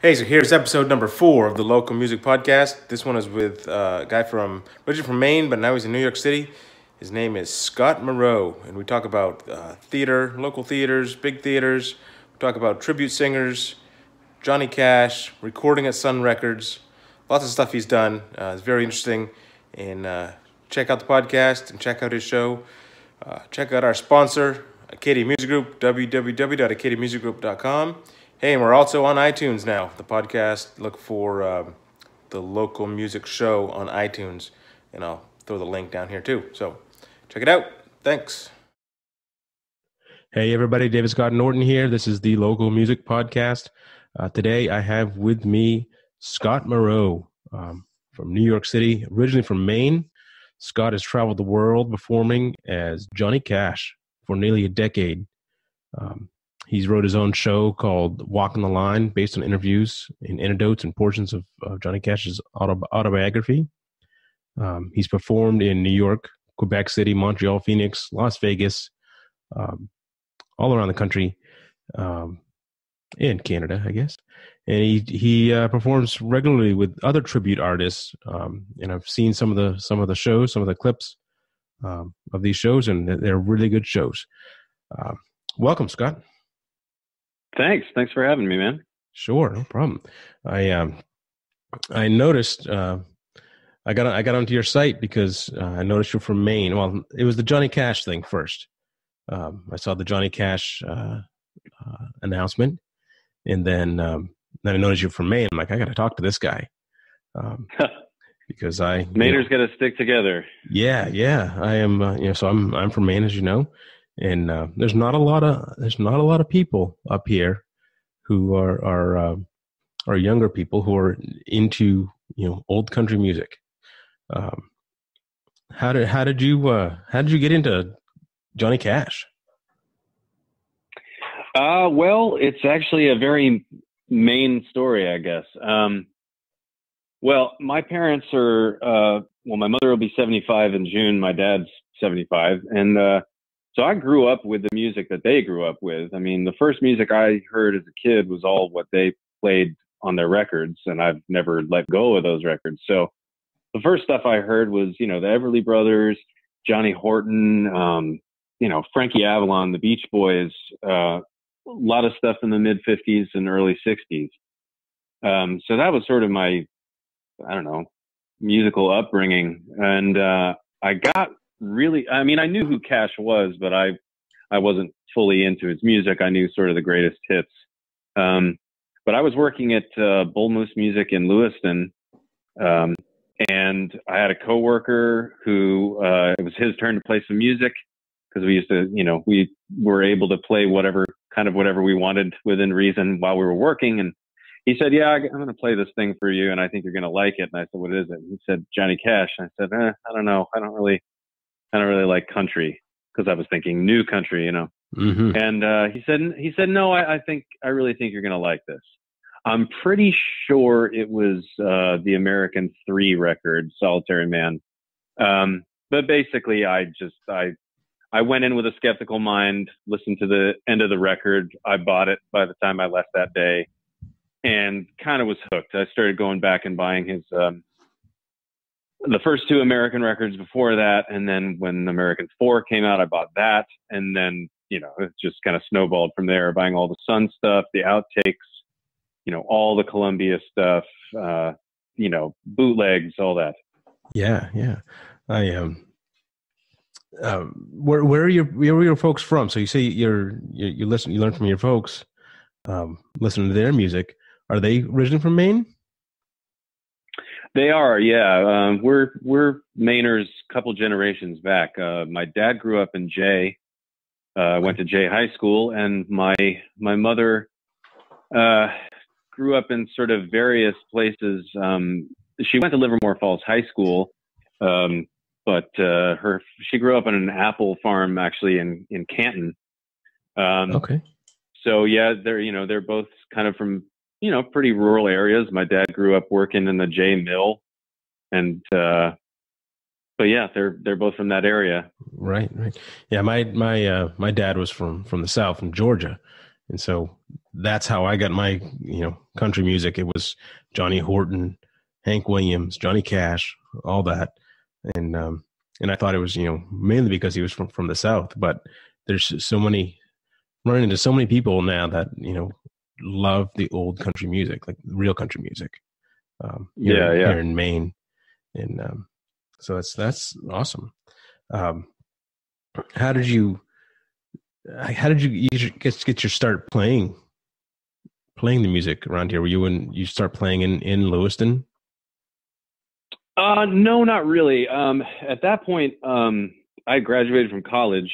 Hey, so here's episode number 4 of the Local Music Podcast. This one is with a guy originally from Maine, but now he's in New York City. His name is Scott Moreau, and we talk about theater, local theaters, big theaters. We talk about tribute singers, Johnny Cash, recording at Sun Records, lots of stuff he's done. It's very interesting, and check out the podcast and check out his show. Check out our sponsor, Acadia Music Group, www.acadiamusicgroup.com. Hey, and we're also on iTunes now. The podcast, look for the Local Music Show on iTunes, and I'll throw the link down here too. So check it out. Thanks. Hey, everybody. David Scott Norton here. This is the Local Music Podcast. Today I have with me Scott Moreau from New York City, originally from Maine. Scott has traveled the world performing as Johnny Cash for nearly a decade. He's wrote his own show called Walking the Line, based on interviews and anecdotes and portions of Johnny Cash's autobiography. He's performed in New York, Quebec City, Montreal, Phoenix, Las Vegas, all around the country, and Canada, I guess. And he performs regularly with other tribute artists. And I've seen some of the shows, some of the clips of these shows, and they're really good shows. Welcome, Scott. Thanks for having me, man. Sure, no problem. I noticed I got onto your site because I noticed you're from Maine. Well, it was the Johnny Cash thing first. I saw the Johnny Cash announcement, and then I noticed you're from Maine. I'm like, I got to talk to this guy because Mainers got to stick together. Yeah. I am. So I'm from Maine, as you know. And there's not a lot of people up here who are younger people who are into old country music. How did you get into Johnny Cash? Well, it's actually a very Maine story, I guess. Well, my parents are my mother will be 75 in June. My dad's 75, and so I grew up with the music that they grew up with. I mean, the first music I heard as a kid was all what they played on their records, and I've never let go of those records. So the first stuff I heard was, the Everly Brothers, Johnny Horton, Frankie Avalon, the Beach Boys, a lot of stuff in the mid 50s and early 60s. So that was sort of my, musical upbringing. And I got I knew who Cash was, but I wasn't fully into his music. I knew sort of the greatest hits. But I was working at Bull Moose Music in Lewiston, and I had a coworker who it was his turn to play some music because we used to, we were able to play whatever we wanted within reason while we were working. And he said, "Yeah, I'm going to play this thing for you, and I think you're going to like it." And I said, "What is it?" And he said, "Johnny Cash." And I said, "I don't know. I don't really like country," because I was thinking new country, Mm-hmm. And he said, "No, I really think you're going to like this." I'm pretty sure it was the American 3 record, Solitary Man. But basically, I went in with a skeptical mind, listened to the end of the record. I bought it by the time I left that day, and kind of was hooked. I started going back and buying his the first 2 American records before that. And then when American 4 came out, I bought that. And then, it just kind of snowballed from there, buying all the Sun stuff, the outtakes, all the Columbia stuff, bootlegs, all that. Yeah. I where are your folks from? So you say you learn from your folks, listening to their music. Are they originally from Maine? They are, yeah. We're Mainers a couple generations back. My dad grew up in Jay, went to Jay High School, and my mother grew up in sort of various places. She went to Livermore Falls High School, but she grew up on an apple farm actually in Canton. Okay. So yeah, they're both kind of from pretty rural areas. My dad grew up working in the Jay Mill, and but yeah, they're both from that area. Right. Yeah, my dad was from the South, from Georgia, and so that's how I got my, country music. It was Johnny Horton, Hank Williams, Johnny Cash, all that. And I thought it was, mainly because he was from the South, but there's running into so many people now that, love the old country music, like real country music. Here in Maine. And so that's awesome. How did you get your start playing the music around here? Were you start playing in Lewiston? No, not really. At that point, I graduated from college.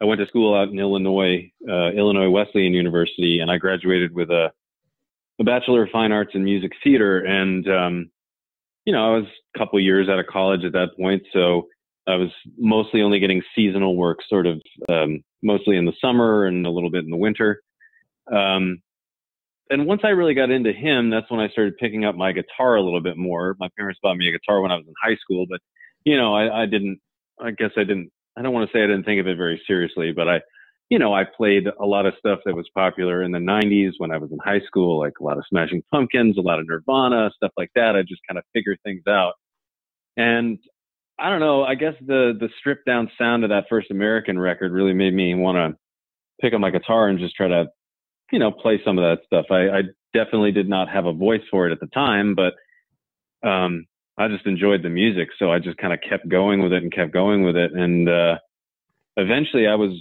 I went to school out in Illinois, Illinois Wesleyan University, and I graduated with a Bachelor of Fine Arts in Music Theater. And, I was a couple years out of college at that point. So I was mostly only getting seasonal work, sort of, mostly in the summer and a little bit in the winter. And once I really got into him, that's when I started picking up my guitar a little bit more. My parents bought me a guitar when I was in high school, but, I don't want to say I didn't think of it very seriously, but I played a lot of stuff that was popular in the 90s when I was in high school, like a lot of Smashing Pumpkins, a lot of Nirvana, stuff like that. I just kind of figured things out. And I don't know, I guess the stripped down sound of that first American record really made me want to pick up my guitar and just try to, play some of that stuff. I definitely did not have a voice for it at the time, but I just enjoyed the music. So I just kind of kept going with it. And eventually I was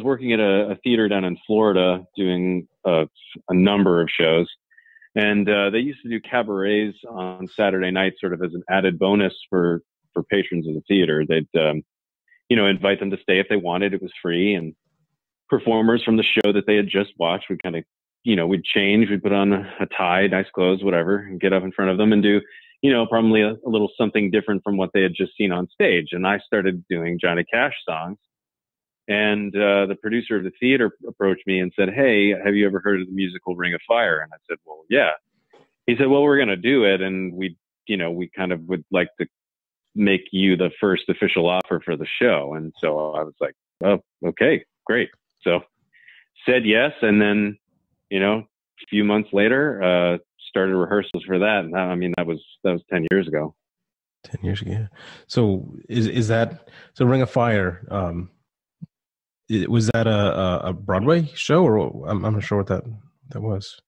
working at a theater down in Florida doing a number of shows. And they used to do cabarets on Saturday night, sort of as an added bonus for patrons of the theater. They'd, invite them to stay if they wanted. It was free. And performers from the show that they had just watched would kind of, we'd change. We'd put on a tie, nice clothes, whatever, and get up in front of them and do, probably a little something different from what they had just seen on stage. And I started doing Johnny Cash songs. And the producer of the theater approached me and said, "Hey, have you ever heard of the musical Ring of Fire?" And I said, "Well, yeah." He said, "Well, we're going to do it. And we kind of would like to make you the first official offer for the show." And so I was like, "Oh, okay, great." So said yes. And then, a few months later, started rehearsals for that. And that was 10 years ago. 10 years ago. Yeah. So is that, so Ring of Fire, was that a Broadway show, or I'm not sure what that was?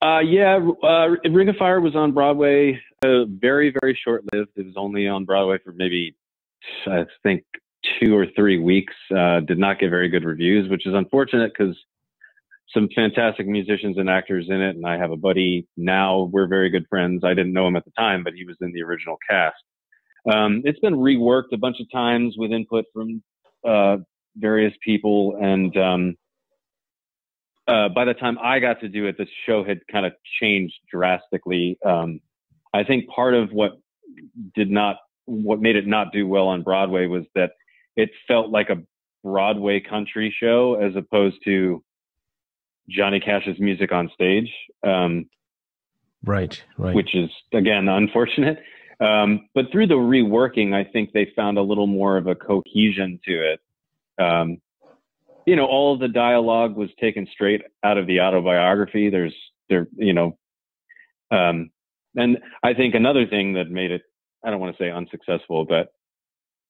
Ring of Fire was on Broadway, very, very short-lived. It was only on Broadway for maybe, I think, 2 or 3 weeks. Did not get very good reviews, which is unfortunate because some fantastic musicians and actors in it. And I have a buddy now, we're very good friends. I didn't know him at the time, but he was in the original cast. It's been reworked a bunch of times with input from various people. And by the time I got to do it, the show had kind of changed drastically. I think part of what made it not do well on Broadway was that it felt like a Broadway country show as opposed to Johnny Cash's music on stage. Right. Which is, again, unfortunate. But through the reworking, I think they found a little more of a cohesion to it. All of the dialogue was taken straight out of the autobiography. And I think another thing that made it, I don't want to say unsuccessful, but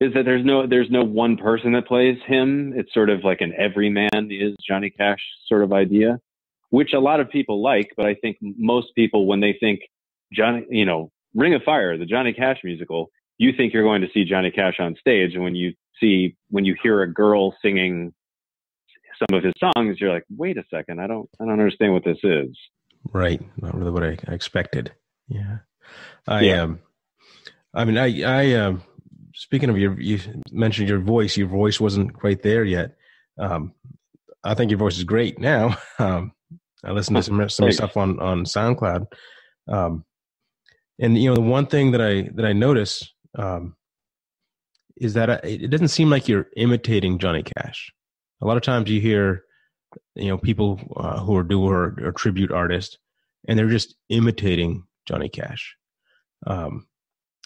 is that there's no one person that plays him. It's sort of like an everyman is Johnny Cash sort of idea, which a lot of people like, but I think most people, when they think Ring of Fire, the Johnny Cash musical, you think you're going to see Johnny Cash on stage. And when you hear a girl singing some of his songs, you're like, wait a second, I don't understand what this is. Right. Not really what I expected. Yeah. Speaking of you mentioned your voice. Your voice wasn't quite there yet. I think your voice is great now. I listened to some stuff on SoundCloud, and the one thing that I notice is that it doesn't seem like you're imitating Johnny Cash. A lot of times you hear, people who are tribute artists, and they're just imitating Johnny Cash, and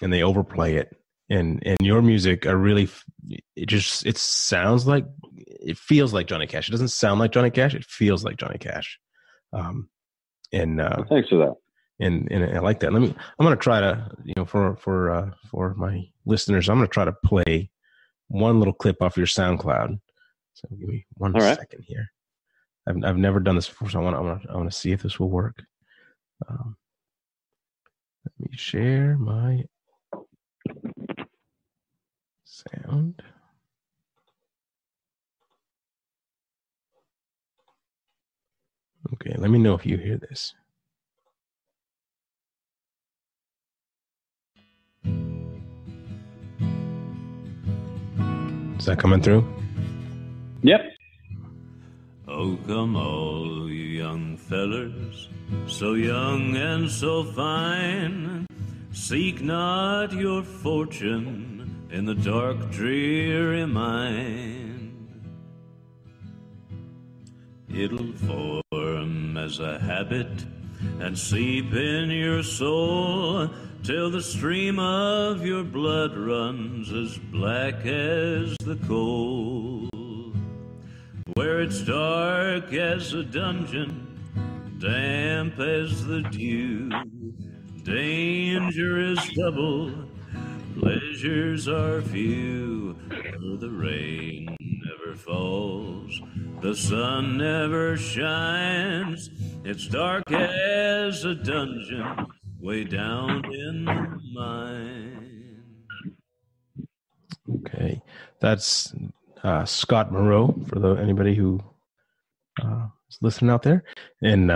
they overplay it. and your music are really, it sounds like, it feels like Johnny Cash. It doesn't sound like Johnny Cash. It feels like Johnny Cash. Um, and Well, thanks for that. And I like that. I'm going to try to, for my listeners, I'm going to try to play one little clip off your SoundCloud. So give me one second here. I've never done this before, so I want to see if this will work. Let me share my sound. Okay, let me know if you hear this. Is that coming through? Yep. Oh, come all you young fellers, so young and so fine, seek not your fortune in the dark, dreary mind. It'll form as a habit and seep in your soul till the stream of your blood runs as black as the coal. Where it's dark as a dungeon, damp as the dew, danger is double, pleasures are few. Where the rain never falls, the sun never shines, it's dark as a dungeon, way down in the mine. Okay, that's Scott Moreau for anybody who is listening out there, and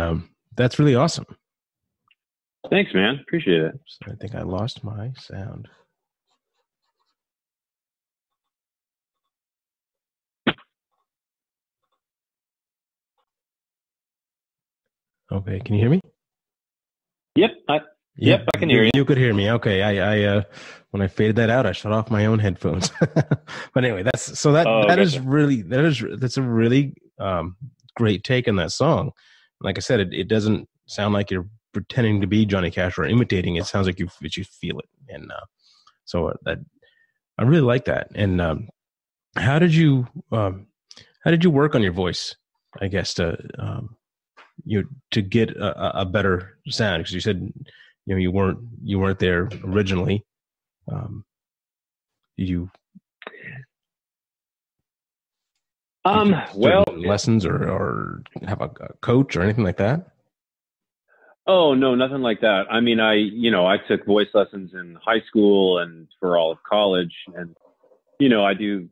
that's really awesome. Thanks, man. Appreciate it. So I think I lost my sound. Okay, can you hear me? Yep, I can hear you. You could hear me. Okay, I when I faded that out, I shut off my own headphones. But anyway, that's a really great take on that song. Like I said, it doesn't sound like you're pretending to be Johnny Cash or imitating. It sounds like you feel it, and so that I really like that. And how did you work on your voice? I guess to get a better sound, because you said you weren't there originally. Lessons or have a coach or anything like that? Oh, no, nothing like that. I mean, I took voice lessons in high school and for all of college, and I do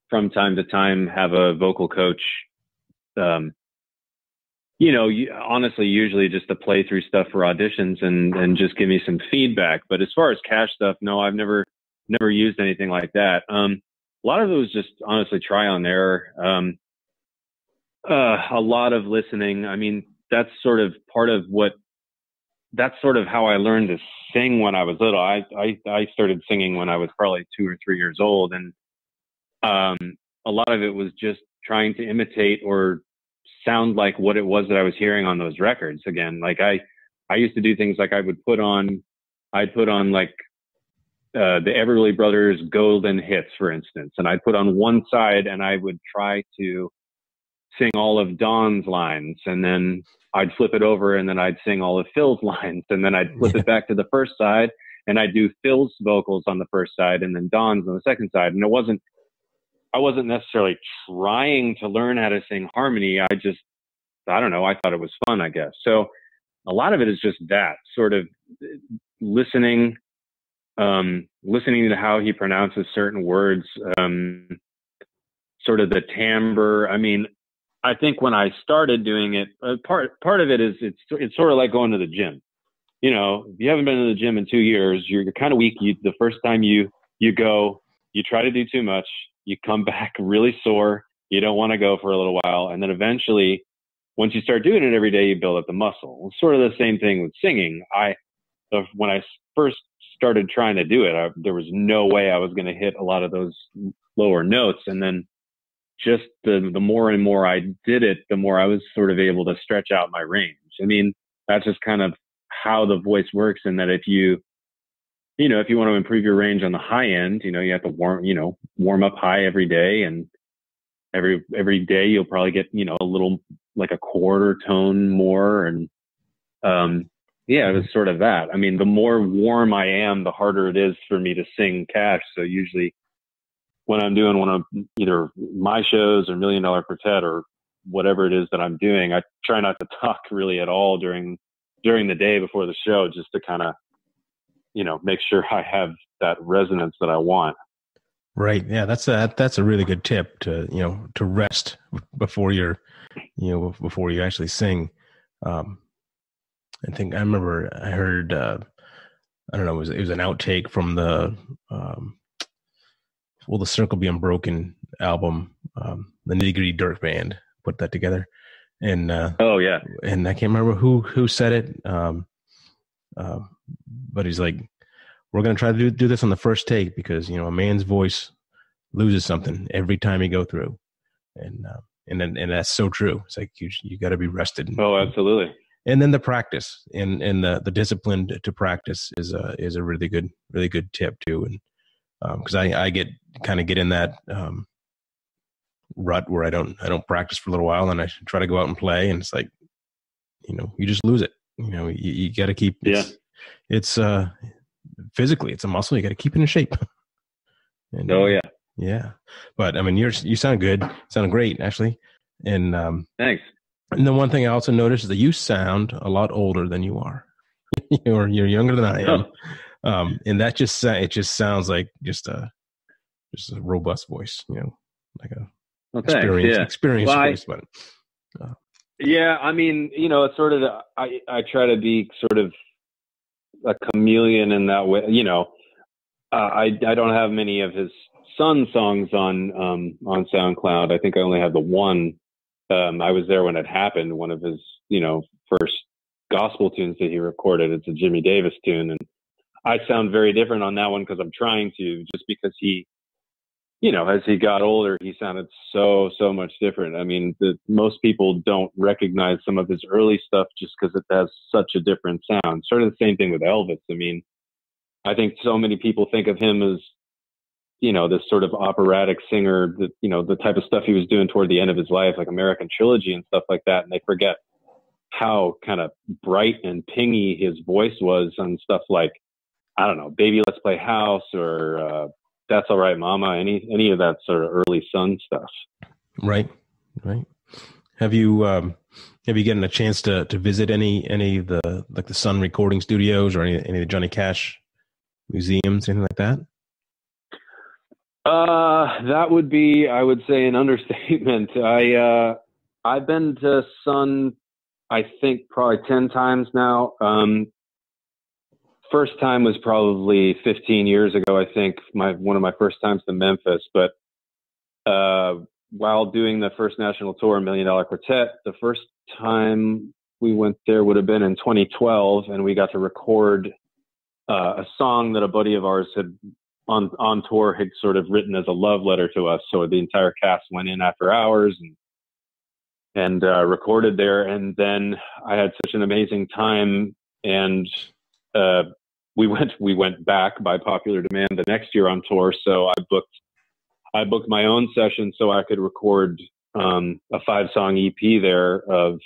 from time to time have a vocal coach. Honestly, usually just to play through stuff for auditions and just give me some feedback. But as far as Cash stuff, no, I've never used anything like that. A lot of it was just honestly try on error. A lot of listening. I mean, that's sort of how I learned to sing when I was little. I started singing when I was probably 2 or 3 years old. And a lot of it was just trying to imitate or sound like what it was that I was hearing on those records. Again, like I used to do things like I'd put on like the Everly Brothers Golden Hits, for instance, and I'd put on one side and I would try to sing all of Don's lines, and then I'd flip it over and then I'd sing all of Phil's lines, and then I'd flip it back to the first side and I'd do Phil's vocals on the first side and then Don's on the second side. And I wasn't necessarily trying to learn how to sing harmony. I don't know. I thought it was fun, I guess. So a lot of it is just that sort of listening to how he pronounces certain words, sort of the timbre. I mean, I think when I started doing it, part of it is it's sort of like going to the gym. If you haven't been to the gym in 2 years, you're kind of weak. The first time you go, you try to do too much, you come back really sore. You don't want to go for a little while. And then eventually, once you start doing it every day, you build up the muscle. It's sort of the same thing with singing. When I first started trying to do it, there was no way I was going to hit a lot of those lower notes. And then just the more and more I did it, the more I was sort of able to stretch out my range. I mean, that's just kind of how the voice works, in that if you if you want to improve your range on the high end, you have to warm up high every day, and every day you'll probably get, a little, like a quarter tone more. And, yeah, it was sort of that. I mean, the more warm I am, the harder it is for me to sing Cash. So usually when I'm doing one of either my shows or $1 Million Quartet or whatever it is that I'm doing, I try not to talk really at all during the day before the show, just to kind of, make sure I have that resonance that I want. Right. Yeah. That's a really good tip to, to rest before before you actually sing. I think I remember I heard, I don't know, it was an outtake from the Circle Be Unbroken album, the Nitty Gritty Dirt Band put that together. And, oh yeah. And I can't remember who said it. But he's like, we're going to try to do this on the first take because, a man's voice loses something every time you go through. And that's so true. It's like, you got to be rested. Oh, absolutely. And then the practice and the discipline to practice is a really good tip too. And because I get in that rut where I don't practice for a little while, and I try to go out and play, and it's like, you just lose it. You got to keep. It's physically, it's a muscle. You got to keep it in shape. And, oh yeah, yeah. But I mean, you sound good. Sound great actually. And thanks. And the one thing I also noticed is that you sound a lot older than you are. You're younger than I am. Oh. And that just sounds like just a robust voice, like a experienced voice. But yeah, I mean, it's sort of I try to be sort of a chameleon in that way. I don't have many of his son songs on SoundCloud. I think I only have the one. I was there when it happened. One of his, first gospel tunes that he recorded. It's a Jimmy Davis tune, and I sound very different on that one because I'm trying to. Just because he, as he got older, he sounded so much different. I mean, most people don't recognize some of his early stuff just because it has such a different sound. Sort of the same thing with Elvis. I mean, I think so many people think of him as, this sort of operatic singer that, the type of stuff he was doing toward the end of his life, like American Trilogy and stuff like that. And they forget how kind of bright and pingy his voice was on stuff like, I don't know, Baby Let's Play House or That's All Right Mama, any of that sort of early Sun stuff. Right. Have you gotten a chance to visit any of the, like the Sun recording studios or any of the Johnny Cash museums, anything like that? That would be, I would say, an understatement. I've been to Sun, I think probably 10 times now. First time was probably 15 years ago. I think one of my first times to Memphis, but, while doing the first national tour, $1 Million Quartet, the first time we went there would have been in 2012, and we got to record, a song that a buddy of ours had on tour had sort of written as a love letter to us. So the entire cast went in after hours and recorded there. And then I had such an amazing time, and we went back by popular demand the next year on tour. So I booked my own session so I could record a 5-song EP there of,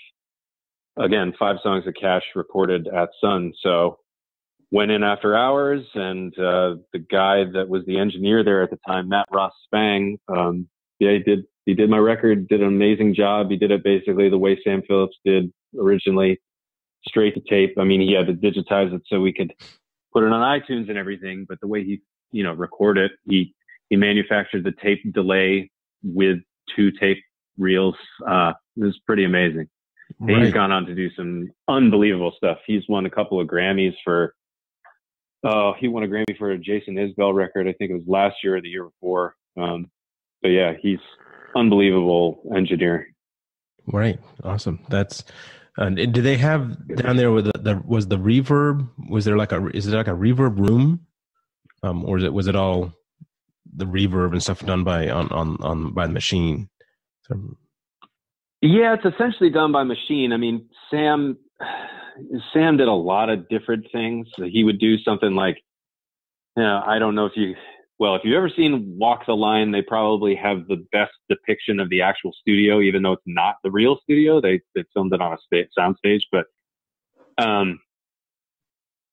again, 5 songs that Cash recorded at Sun. So went in after hours, and the guy that was the engineer there at the time, Matt Ross Spang, he did my record, did an amazing job. He did it basically the way Sam Phillips did originally, straight to tape. I mean, he had to digitize it so we could put it on iTunes and everything, but the way he, record it, he manufactured the tape delay with 2 tape reels. It was pretty amazing. Right. He's gone on to do some unbelievable stuff. He's won a couple of Grammys he won a Grammy for a Jason Isbell record. I think it was last year or the year before. But yeah, he's unbelievable engineer. Right. Awesome. That's, do they have down there with was the reverb? Is there like a reverb room? Or was it all the reverb and stuff done by the machine? So, yeah, it's essentially done by machine. I mean, Sam did a lot of different things. He would do something like I don't know if you've ever seen Walk the Line, they probably have the best depiction of the actual studio, even though it's not the real studio. They filmed it on a sound stage. But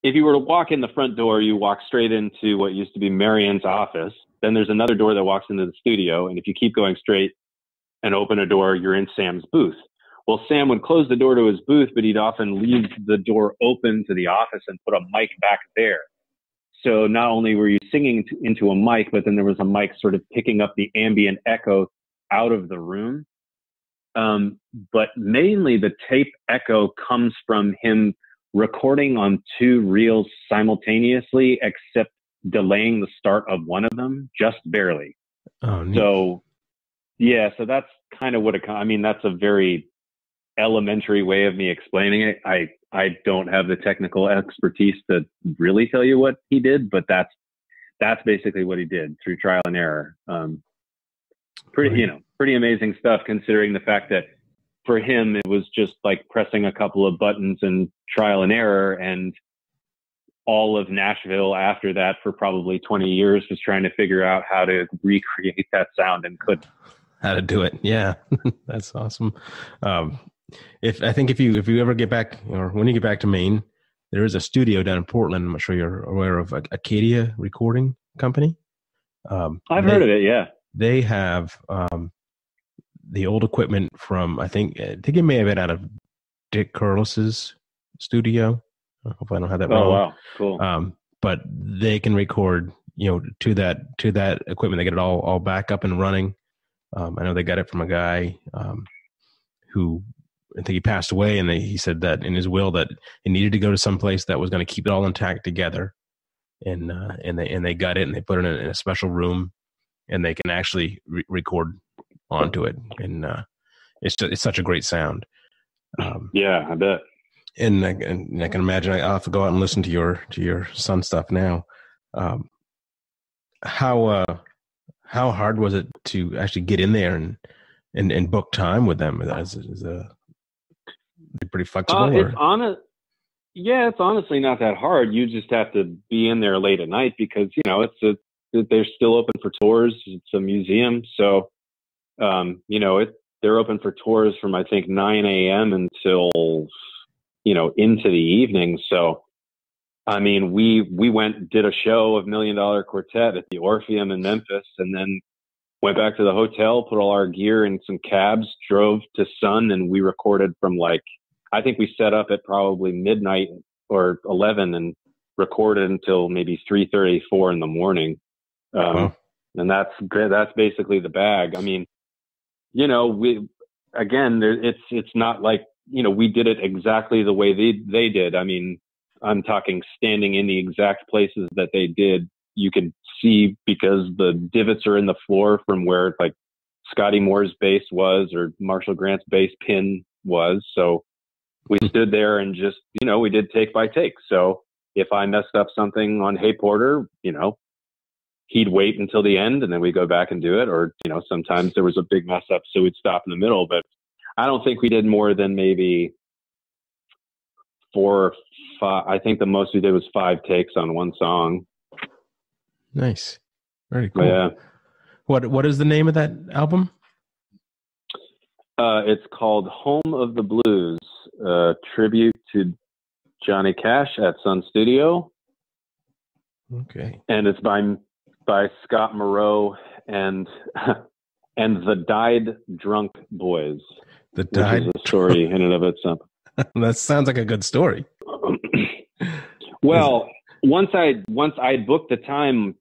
if you were to walk in the front door, you walk straight into what used to be Marianne's office. Then there's another door that walks into the studio. And if you keep going straight and open a door, you're in Sam's booth. Well, Sam would close the door to his booth, but he'd often leave the door open to the office and put a mic back there. So not only were you singing into a mic, but then there was a mic sort of picking up the ambient echo out of the room. But mainly the tape echo comes from him recording on two reels simultaneously, except delaying the start of one of them just barely. Oh, neat. So, yeah, so that's kind of what that's a very elementary way of me explaining it. I don't have the technical expertise to really tell you what he did, but that's basically what he did through trial and error. Pretty amazing stuff, considering the fact that for him, it was just like pressing a couple of buttons and trial and error, and all of Nashville after that for probably 20 years was trying to figure out how to recreate that sound and couldn't. How to do it. Yeah. That's awesome. If you ever get back, or when you get back to Maine, there is a studio down in Portland. I'm not sure you're aware of Acadia Recording Company. I've heard of it. Yeah. They have the old equipment from, I think it may have been out of Dick Curlis's studio. I hope I don't have that wrong. Oh, wow. Cool. But they can record, to that equipment. They get it all back up and running. I know they got it from a guy who, I think he passed away, and he said that in his will that it needed to go to some place that was going to keep it all intact together. And they got it, and they put it in a special room, and they can actually record onto it. And it's such a great sound. Yeah, I bet. And I can imagine I'll have to go out and listen to your son's stuff now. How hard was it to actually get in there and book time with them? Is they pretty flexible? It's honestly not that hard. You just have to be in there late at night because they're still open for tours. It's a museum, so they're open for tours from I think 9 a.m. until into the evening. So I mean, we did a show of $1 Million Quartet at the Orpheum in Memphis, and then went back to the hotel, put all our gear in some cabs, drove to Sun, and we recorded from I think we set up at probably midnight or 11 and recorded until maybe 3:30, 4 in the morning. Wow. And that's basically the bag. I mean, it's not like, we did it exactly the way they did. I mean, I'm talking standing in the exact places that they did. You could see because the divots are in the floor from where Scotty Moore's bass was or Marshall Grant's bass pin was. So we stood there and just, we did take by take. So if I messed up something on Hey Porter, he'd wait until the end and then we'd go back and do it. Or, sometimes there was a big mess up, so we'd stop in the middle. But I don't think we did more than maybe 4 or 5. I think the most we did was 5 takes on one song. Nice. Very cool. Yeah. What is the name of that album? It's called Home of the Blues, tribute to Johnny Cash at Sun Studio. Okay. And it's by Scott Moreau and the Died Drunk Boys. The Died Drunk story in and of itself. That sounds like a good story. Well, once I booked the time,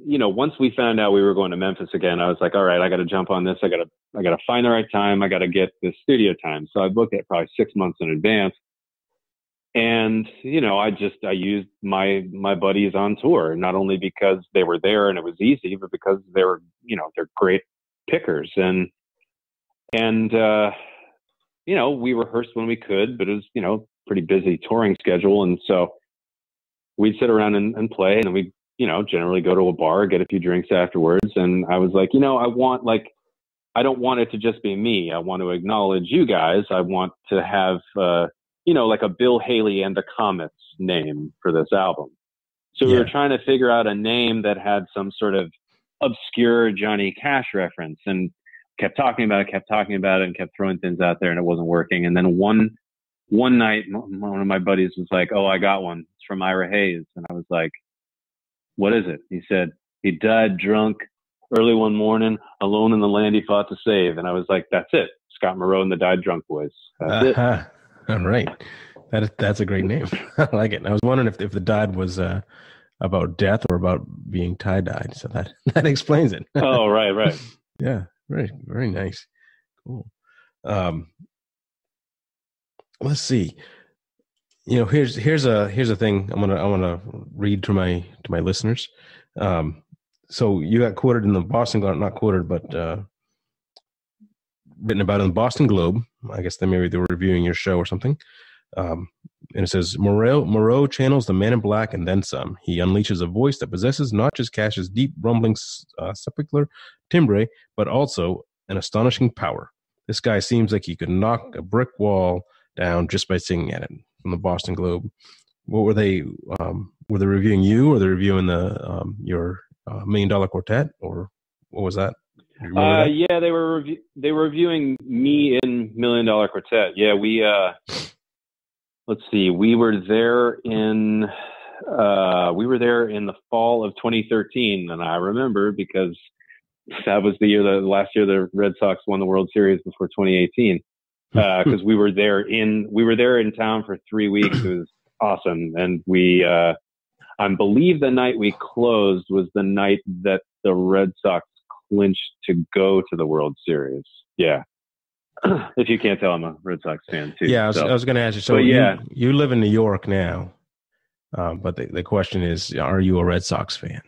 once we found out we were going to Memphis again, I was like, all right, I got to jump on this. I got to find the right time. I got to get the studio time. So I booked it probably 6 months in advance. And, I used my buddies on tour, not only because they were there and it was easy, but because they were, they're great pickers. And we rehearsed when we could, but it was, pretty busy touring schedule. And so we'd sit around and play, and then we'd, generally go to a bar, get a few drinks afterwards. And I was like, I don't want it to just be me. I want to acknowledge you guys. I want to have, like a Bill Haley and the Comets name for this album. So we were trying to figure out a name that had some sort of obscure Johnny Cash reference, and kept talking about it, and kept throwing things out there, and it wasn't working. And then one night, one of my buddies was like, "Oh, I got one. It's from Ira Hayes." And I was like, "What is it?" He said, "He died drunk early one morning, alone in the land he fought to save." And I was like, "That's it. Scott Moreau and the Died Drunk Boys." That's it. All right. That's a great name. I like it. And I was wondering if the died was about death or about being tie-dyed. So that explains it. Oh, right. Yeah, very nice. Cool. Let's see. Here's a thing I want to read to my listeners. So you got quoted in the Boston, not quoted, but written about in the Boston Globe. I guess maybe they were reviewing your show or something. And it says, Moreau channels the man in black and then some. He unleashes a voice that possesses not just Cash's deep, rumbling, sepulchral timbre, but also an astonishing power. This guy seems like he could knock a brick wall down just by singing at it. From the Boston Globe. What were they? Were they reviewing you, or were they reviewing your $1 Million Quartet, or what was that? Yeah, they were reviewing me in $1 Million Quartet. Yeah, we let's see, we were there in the fall of 2013, and I remember because that was the last year the Red Sox won the World Series before 2018. Because we were there in town for 3 weeks. It was awesome, and I believe the night we closed was the night that the Red Sox clinched to go to the World Series. Yeah, if you can't tell, I'm a Red Sox fan too. Yeah, I was going to ask you. So you live in New York now, but the question is, are you a Red Sox fan?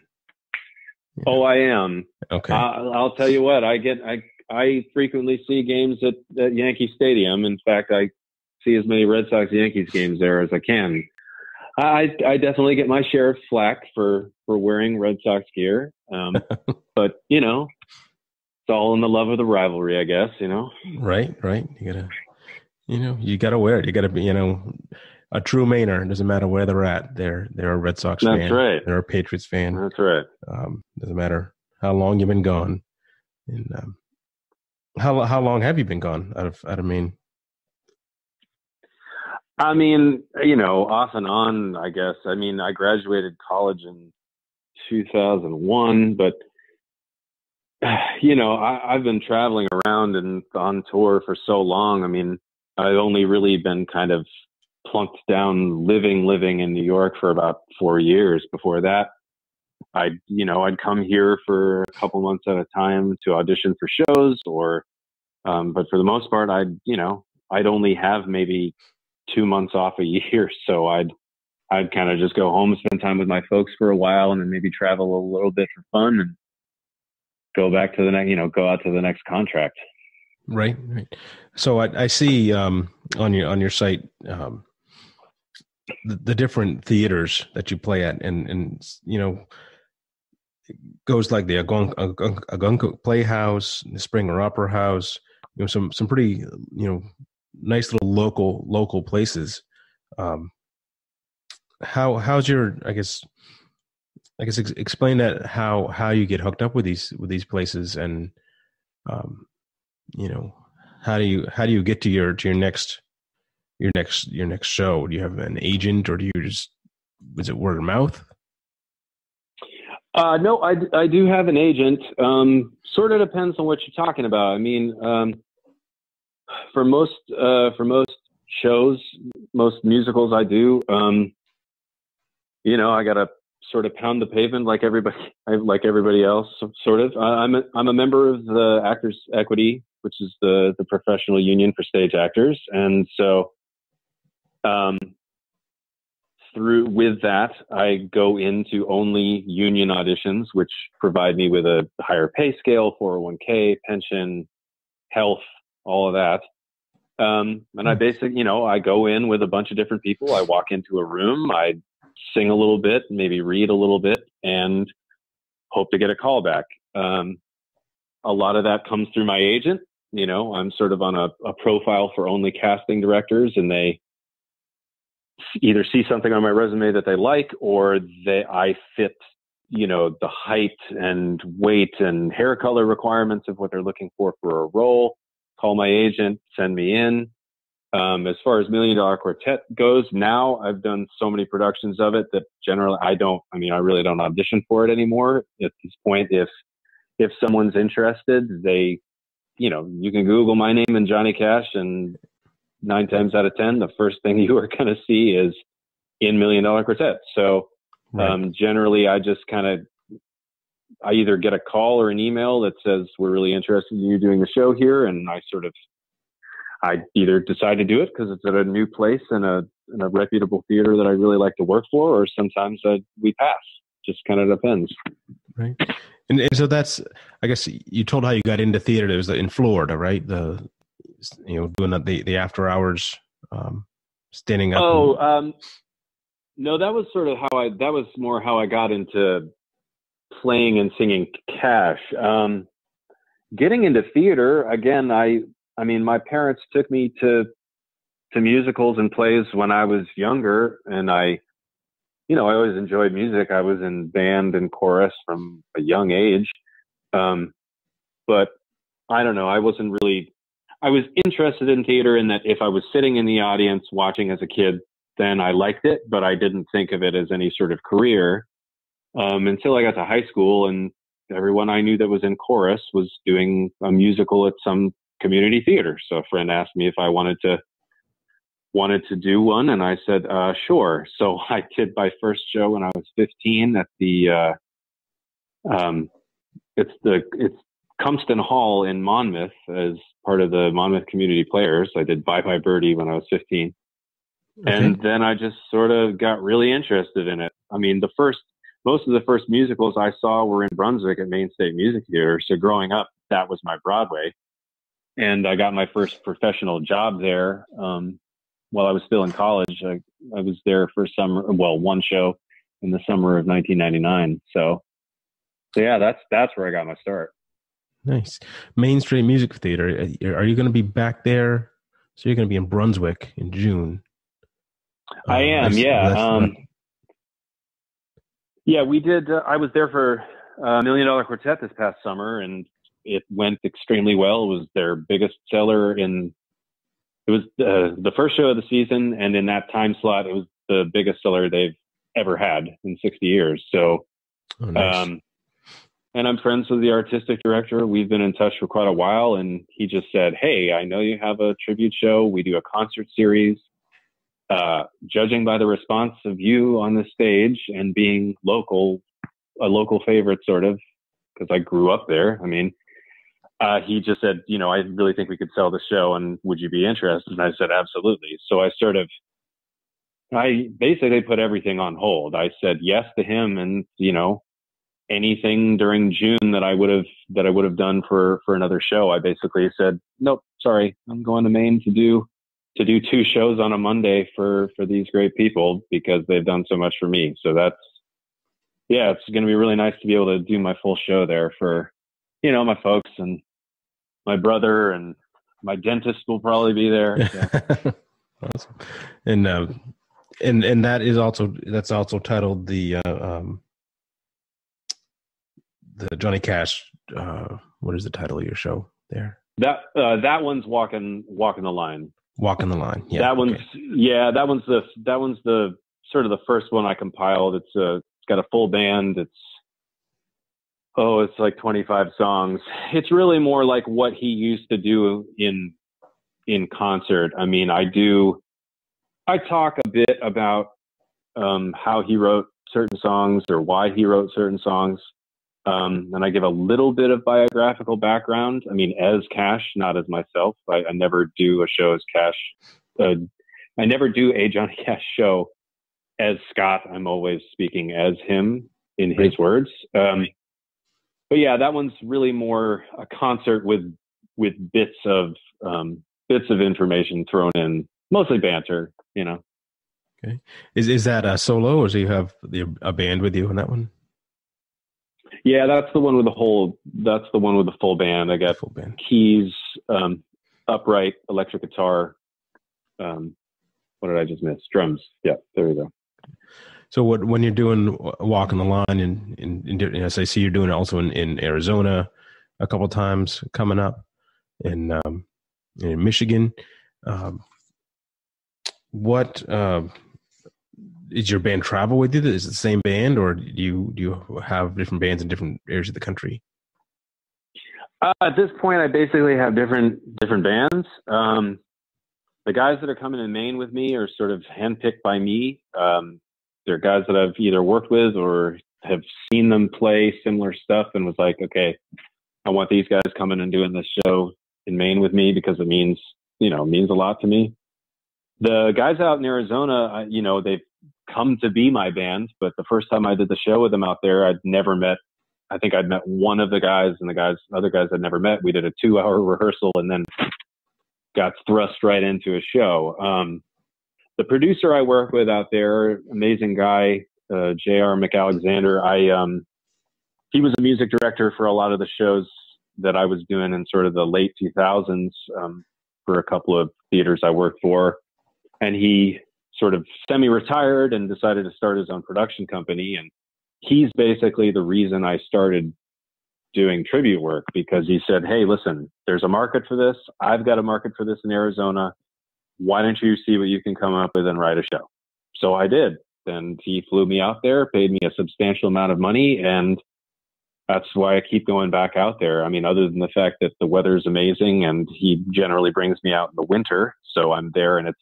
Yeah. Oh, I am. Okay. I'll tell you what, I frequently see games at Yankee Stadium. In fact, I see as many Red Sox Yankees games there as I can. I definitely get my share of flack for wearing Red Sox gear. But, it's all in the love of the rivalry, I guess, Right. You gotta wear it. You gotta be, a true Mainer. It doesn't matter where they're at. They're a Red Sox fan. That's right. They're a Patriots fan. That's right. Doesn't matter how long you've been gone. And, how long have you been gone out of Maine? I mean, off and on, I guess. I mean, I graduated college in 2001, but I've been traveling around and on tour for so long. I mean, I've only really been kind of plunked down living in New York for about 4 years. Before that, I'd come here for a couple months at a time to audition for shows, or, but for the most part, I'd only have maybe 2 months off a year. So I'd kind of just go home, spend time with my folks for a while, and then maybe travel a little bit for fun and go back to the next, go out to the next contract. Right. So I see, on your site, the different theaters that you play at, and it goes like the Algonquin Playhouse, the Springer Opera House, some pretty, nice little local places. How's your, I guess explain that, how you get hooked up with these places, and how do you get to your next show? Do you have an agent, or is it word of mouth? No, I do have an agent. Sort of depends on what you're talking about. I mean, for most shows, most musicals I do, I gotta sort of pound the pavement like everybody else, sort of. I'm a member of the Actors Equity, which is the professional union for stage actors, and so with that, I go into only union auditions, which provide me with a higher pay scale, 401k, pension, health, all of that. And I basically, I go in with a bunch of different people. I walk into a room, I sing a little bit, maybe read a little bit, and hope to get a call back. A lot of that comes through my agent. I'm sort of on a profile for only casting directors, and they either see something on my resume that they like, or I fit, the height and weight and hair color requirements of what they're looking for a role. Call my agent, send me in. As far as $1 Million Quartet goes, now I've done so many productions of it that generally I really don't audition for it anymore. At this point, if someone's interested, you can Google my name and Johnny Cash, and 9 times out of 10, the first thing you are going to see is in $1 Million Quartet. So, generally I just I either get a call or an email that says, we're really interested in you doing the show here. And I either decide to do it because it's at a new place in a reputable theater that I really like to work for, or sometimes we pass. Just kind of depends. Right. And so that's, I guess you told how you got into theater. It was in Florida, right? Doing the after hours, standing up. No, that was sort of that was more how I got into playing and singing Cash. Getting into theater, again, my parents took me to musicals and plays when I was younger, and I always enjoyed music. I was in band and chorus from a young age. But I don't know, I was interested in theater in that if I was sitting in the audience watching as a kid, then I liked it, but I didn't think of it as any sort of career, until I got to high school, and everyone I knew that was in chorus was doing a musical at some community theater. So a friend asked me if I wanted to do one, and I said, sure. So I did my first show when I was 15 at the, it's Cumpston Hall in Monmouth as part of the Monmouth Community Players. I did Bye Bye Birdie when I was 15. Okay. And then I just sort of got really interested in it. I mean, most of the first musicals I saw were in Brunswick at Maine State Music Theater. So growing up, that was my Broadway. And I got my first professional job there while I was still in college. I was there for one show in the summer of 1999. So yeah, that's where I got my start. Nice. Main Street Music Theater. Are you going to be back there? So you're going to be in Brunswick in June. I am, yeah. Yeah, we did. I was there for $1 Million Quartet this past summer, and it went extremely well. It was their biggest seller it was the first show of the season, and in that time slot, it was the biggest seller they've ever had in 60 years. So, nice. And I'm friends with the artistic director. We've been in touch for quite a while, and he just said, "Hey, I know you have a tribute show. We do a concert series. Judging by the response of you on the stage and being a local favorite, sort of, because I grew up there. I mean, he just said, I really think we could sell the show, and would you be interested?" And I said, absolutely. So I basically put everything on hold. I said yes to him, and anything during June that I would have done for another show, I basically said, nope, sorry, I'm going to Maine to do 2 shows on a Monday for these great people because they've done so much for me. So it's going to be really nice to be able to do my full show there for, my folks, and my brother, and my dentist will probably be there. Yeah. Awesome. And that's also titled the Johnny Cash. What is the title of your show there? That one's Walking the Line. Walking the Line. Yeah. That one's the sort of the first one I compiled. It's got a full band. It's like 25 songs. It's really more like what he used to do in concert. I mean, I talk a bit about how he wrote certain songs or why he wrote certain songs. And I give a little bit of biographical background. I mean, as Cash, not as myself. I never do a show as Cash. I never do a Johnny Cash show as Scott. I'm always speaking as him in his words. But yeah, that one's really more a concert with bits of information thrown in, mostly banter, Okay. Is that a solo, or do you have a band with you on that one? Yeah, that's the one with the full band. I got keys, upright electric guitar, what did I just miss? Drums. Yeah, there we go. So when you're doing Walking the Line, as I see you're doing it also in Arizona a couple of times coming up, in Michigan, what is your band travel with you? Is it the same band, or do you have different bands in different areas of the country? At this point, I basically have different bands. The guys that are coming in Maine with me are sort of handpicked by me. They're guys that I've either worked with or have seen them play similar stuff and was like, okay, I want these guys coming and doing this show in Maine with me because it means a lot to me. The guys out in Arizona, they've come to be my band, but the first time I did the show with them out there, I think I'd met one of the guys, and other guys I'd never met. We did a 2-hour rehearsal and then got thrust right into a show. The producer I work with out there, amazing guy, J.R. McAlexander. He was a music director for a lot of the shows that I was doing in sort of the late 2000s for a couple of theaters I worked for. And he sort of semi-retired and decided to start his own production company. And he's basically the reason I started doing tribute work, because he said, hey, listen, there's a market for this. I've got a market for this in Arizona. Why don't you see what you can come up with and write a show? So I did. And he flew me out there, paid me a substantial amount of money. And that's why I keep going back out there. I mean, other than the fact that the weather's amazing and he generally brings me out in the winter. So I'm there and it's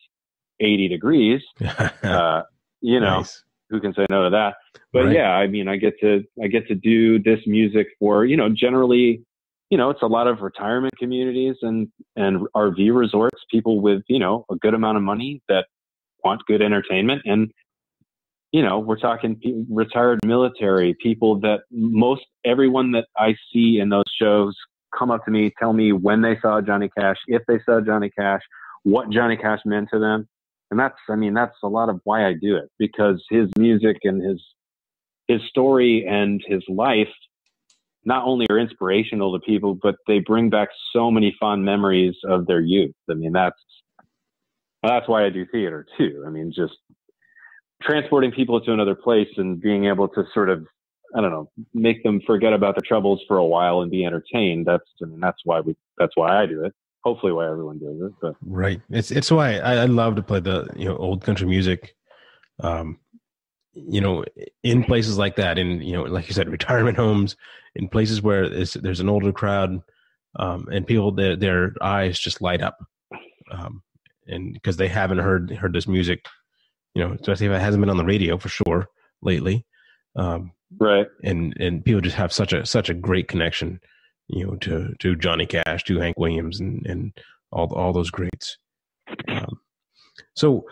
80 degrees, nice. Who can say no to that? But right. Yeah, I mean, I get to do this music for, generally, it's a lot of retirement communities and RV resorts, people with, a good amount of money that want good entertainment. And, we're talking retired military people that everyone that I see in those shows come up to me, tell me when they saw Johnny Cash, if they saw Johnny Cash, what Johnny Cash meant to them. And that's a lot of why I do it, because his music and his story and his life not only are inspirational to people, but they bring back so many fond memories of their youth. I mean, that's why I do theater too. I mean, just transporting people to another place and being able to sort of, I don't know, make them forget about their troubles for a while and be entertained. That's why I do it. Hopefully why everyone does it. But. Right. It's why I love to play the, old country music, in places like that, in, like you said, retirement homes, in places where there's an older crowd, and people, their eyes just light up. And because they haven't heard this music, especially if it hasn't been on the radio for sure lately. Right. And people just have such a great connection, to Johnny Cash, to Hank Williams, and all those greats. So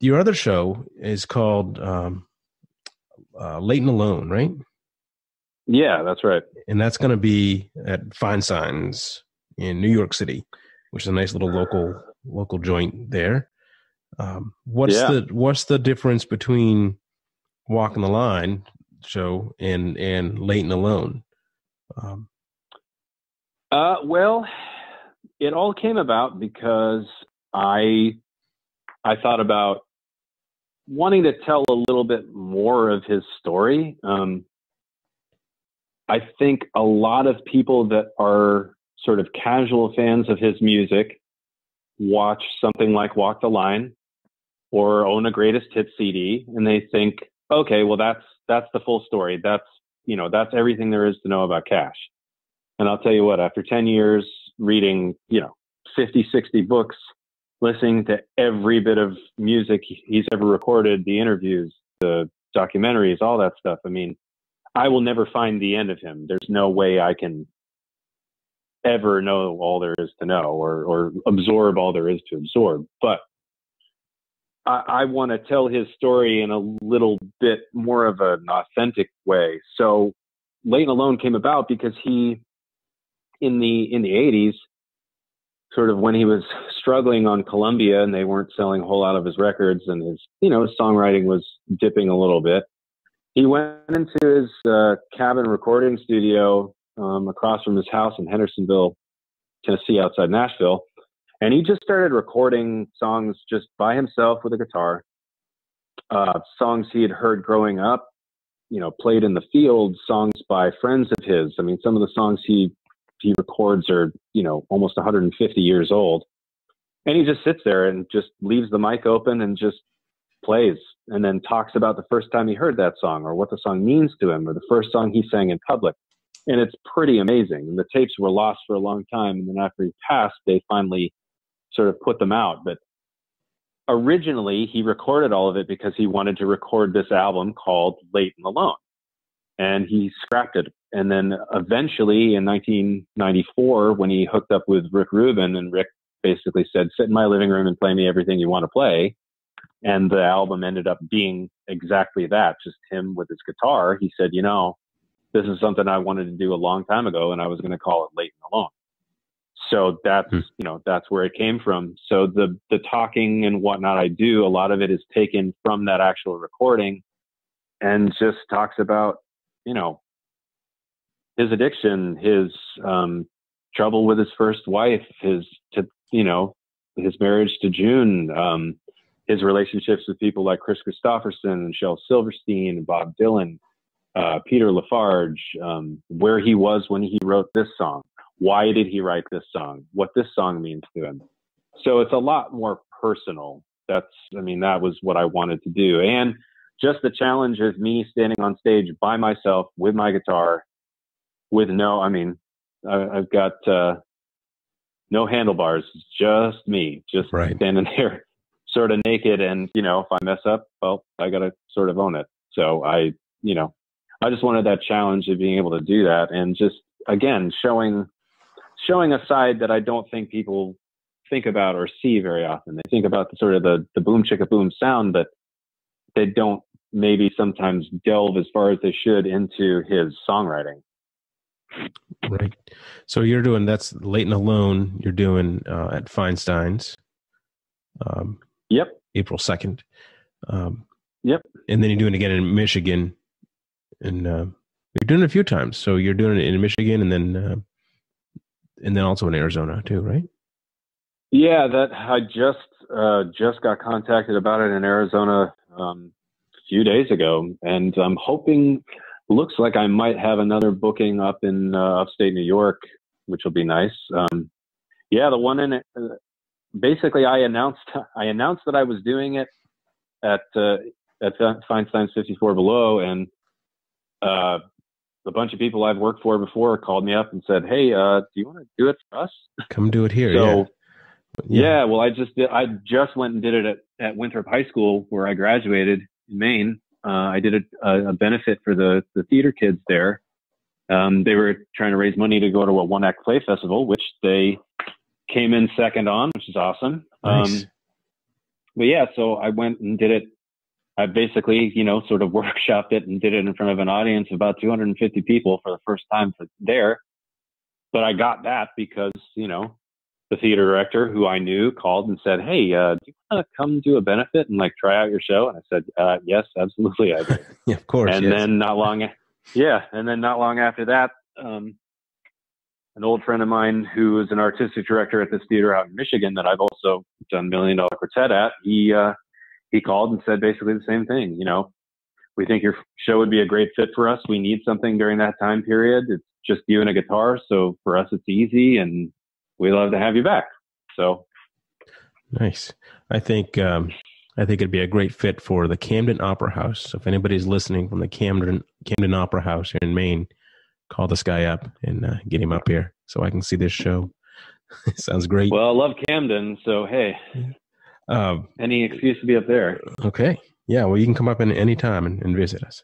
your other show is called Late and Alone, right? Yeah, that's right. And that's going to be at Feinstein's in New York City, which is a nice little local joint there. What's the difference between Walking the Line show and Late and Alone? Well, it all came about because I thought about wanting to tell a little bit more of his story. I think a lot of people that are sort of casual fans of his music watch something like Walk the Line or own a greatest hits CD, and they think, okay, well, that's the full story. That's everything there is to know about Cash. And I'll tell you what, after 10 years reading, 50, 60 books, listening to every bit of music he's ever recorded, the interviews, the documentaries, all that stuff. I mean, I will never find the end of him. There's no way I can ever know all there is to know or absorb all there is to absorb. But I want to tell his story in a little bit more of an authentic way. So Late and Alone came about because he, in the 80s, sort of when he was struggling on Columbia and they weren't selling a whole lot of his records and his songwriting was dipping a little bit, he went into his cabin recording studio across from his house in Hendersonville, Tennessee, outside Nashville. And he just started recording songs just by himself with a guitar, songs he had heard growing up, you know, played in the field, songs by friends of his. I mean, some of the songs he records are, you know, almost 150 years old. And he just sits there and just leaves the mic open and just plays, and then talks about the first time he heard that song, or what the song means to him, or the first song he sang in public. And it's pretty amazing. And the tapes were lost for a long time. And then after he passed, they finally sort of put them out. But originally he recorded all of it because he wanted to record this album called Late and Alone. And he scrapped it. And then eventually in 1994, when he hooked up with Rick Rubin, and Rick basically said, sit in my living room and play me everything you want to play. And the album ended up being exactly that, just him with his guitar. He said, you know, this is something I wanted to do a long time ago, and I was going to call it Late and Alone. So that's, you know, that's where it came from. So the talking and whatnot I do, a lot of it is taken from that actual recording, and just talks about, you know, his addiction, his trouble with his first wife, his marriage to June, his relationships with people like Chris Christopherson and Shel Silverstein and Bob Dylan, Peter Lafarge, where he was when he wrote this song. Why did he write this song? What this song means to him. So it's a lot more personal. That was what I wanted to do. And just the challenge of me standing on stage by myself with my guitar with I've got no handlebars, just me, just standing there sort of naked. And, you know, if I mess up, well, I got to sort of own it. So I just wanted that challenge of being able to do that. And just, again, showing a side that I don't think people think about or see very often. They think about the sort of the boom chicka boom sound, but they don't maybe sometimes delve as far as they should into his songwriting. Right. So you're doing, that's Late and Alone, you're doing at Feinstein's. Yep. April 2nd. Yep. And then you're doing it again in Michigan. And you're doing it a few times. So you're doing it in Michigan and then also in Arizona too, right? Yeah, that I just got contacted about it in Arizona a few days ago, and I'm hoping. Looks like I might have another booking up in upstate New York, which will be nice. Yeah, the one in basically I announced that I was doing it at Feinstein's 54 Below, and a bunch of people I've worked for before called me up and said, "Hey, do you want to do it for us? Come do it here." So, yeah. Well, I just went and did it at Winthrop High School, where I graduated in Maine. I did a benefit for the theater kids there. They were trying to raise money to go to a one-act play festival, which they came in second on, which is awesome. Nice. But yeah, so I went and did it. I basically, sort of workshopped it and did it in front of an audience of about 250 people for the first time there. But I got that because, the theater director who I knew called and said, "Hey, do you want to come do a benefit and try out your show?" And I said, "Yes, absolutely, I do." Yeah, of course. And then not long after that, an old friend of mine who is an artistic director at this theater out in Michigan that I've also done $1 Million Quartet at, he called and said basically the same thing. We think your show would be a great fit for us. We need something during that time period. It's just you and a guitar, so for us it's easy, and we love to have you back. So nice. I think it'd be a great fit for the Camden Opera House. So if anybody's listening from the Camden Opera House here in Maine, call this guy up and get him up here so I can see this show. Sounds great. Well, I love Camden, so hey, any excuse to be up there. Okay. Yeah. Well, you can come up any time and visit us.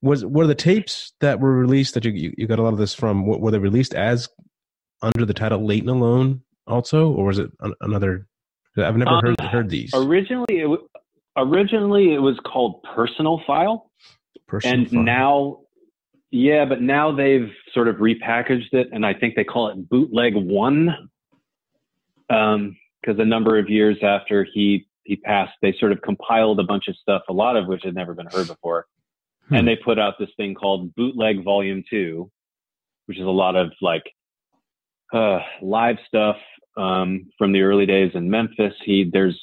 Were the tapes that were released that you got a lot of this from? Were they released as under the title Late and Alone also, or was it another? I've never heard these. Originally it was called Personal File. Now, but now they've sort of repackaged it, and I think they call it Bootleg 1. Because a number of years after he passed, they sort of compiled a bunch of stuff, a lot of which had never been heard before, and they put out this thing called Bootleg Volume 2, which is a lot of live stuff, from the early days in Memphis. There's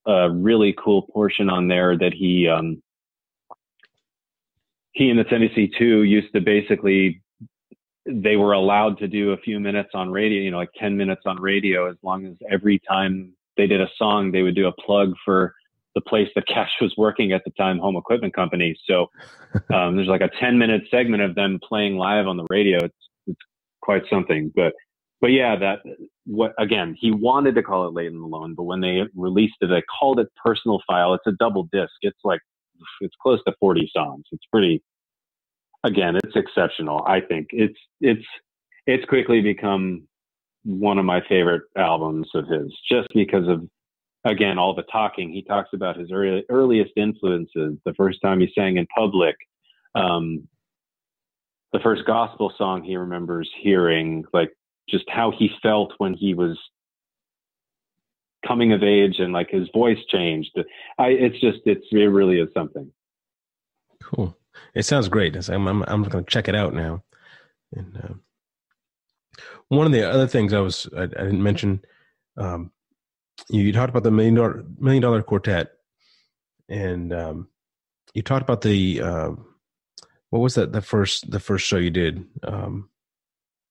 a really cool portion on there that he and the Tennessee Two used to basically, they were allowed to do a few minutes on radio, like 10 minutes on radio, as long as every time they did a song, they would do a plug for the place that Cash was working at the time, Home Equipment Company. So there's like a 10-minute segment of them playing live on the radio. It's quite something. But yeah, again, he wanted to call it Late and Alone, but when they released it, they called it Personal File. It's a double disc. It's close to 40 songs. It's pretty, again, it's exceptional. I think it's quickly become one of my favorite albums of his, just because of, again, all the talking. He talks about his earliest influences, the first time he sang in public, the first gospel song he remembers hearing, like just how he felt when he was coming of age, and like his voice changed. It really is something. Cool. It sounds great. I'm going to check it out now. And one of the other things I didn't mention, you talked about the $1 Million Quartet, and you talked about the what was that, the first show you did?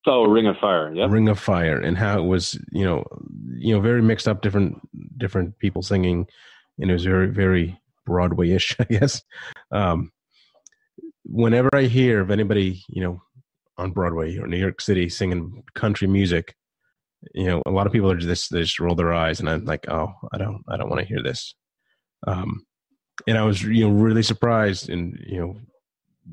Ring of Fire. Yep. Ring of Fire, and how it was, very mixed up, different people singing, and it was very, very Broadway-ish, I guess. Whenever I hear of anybody, on Broadway or New York City singing country music, a lot of people they just roll their eyes, and I'm like, oh, I don't want to hear this. And I was, really surprised, and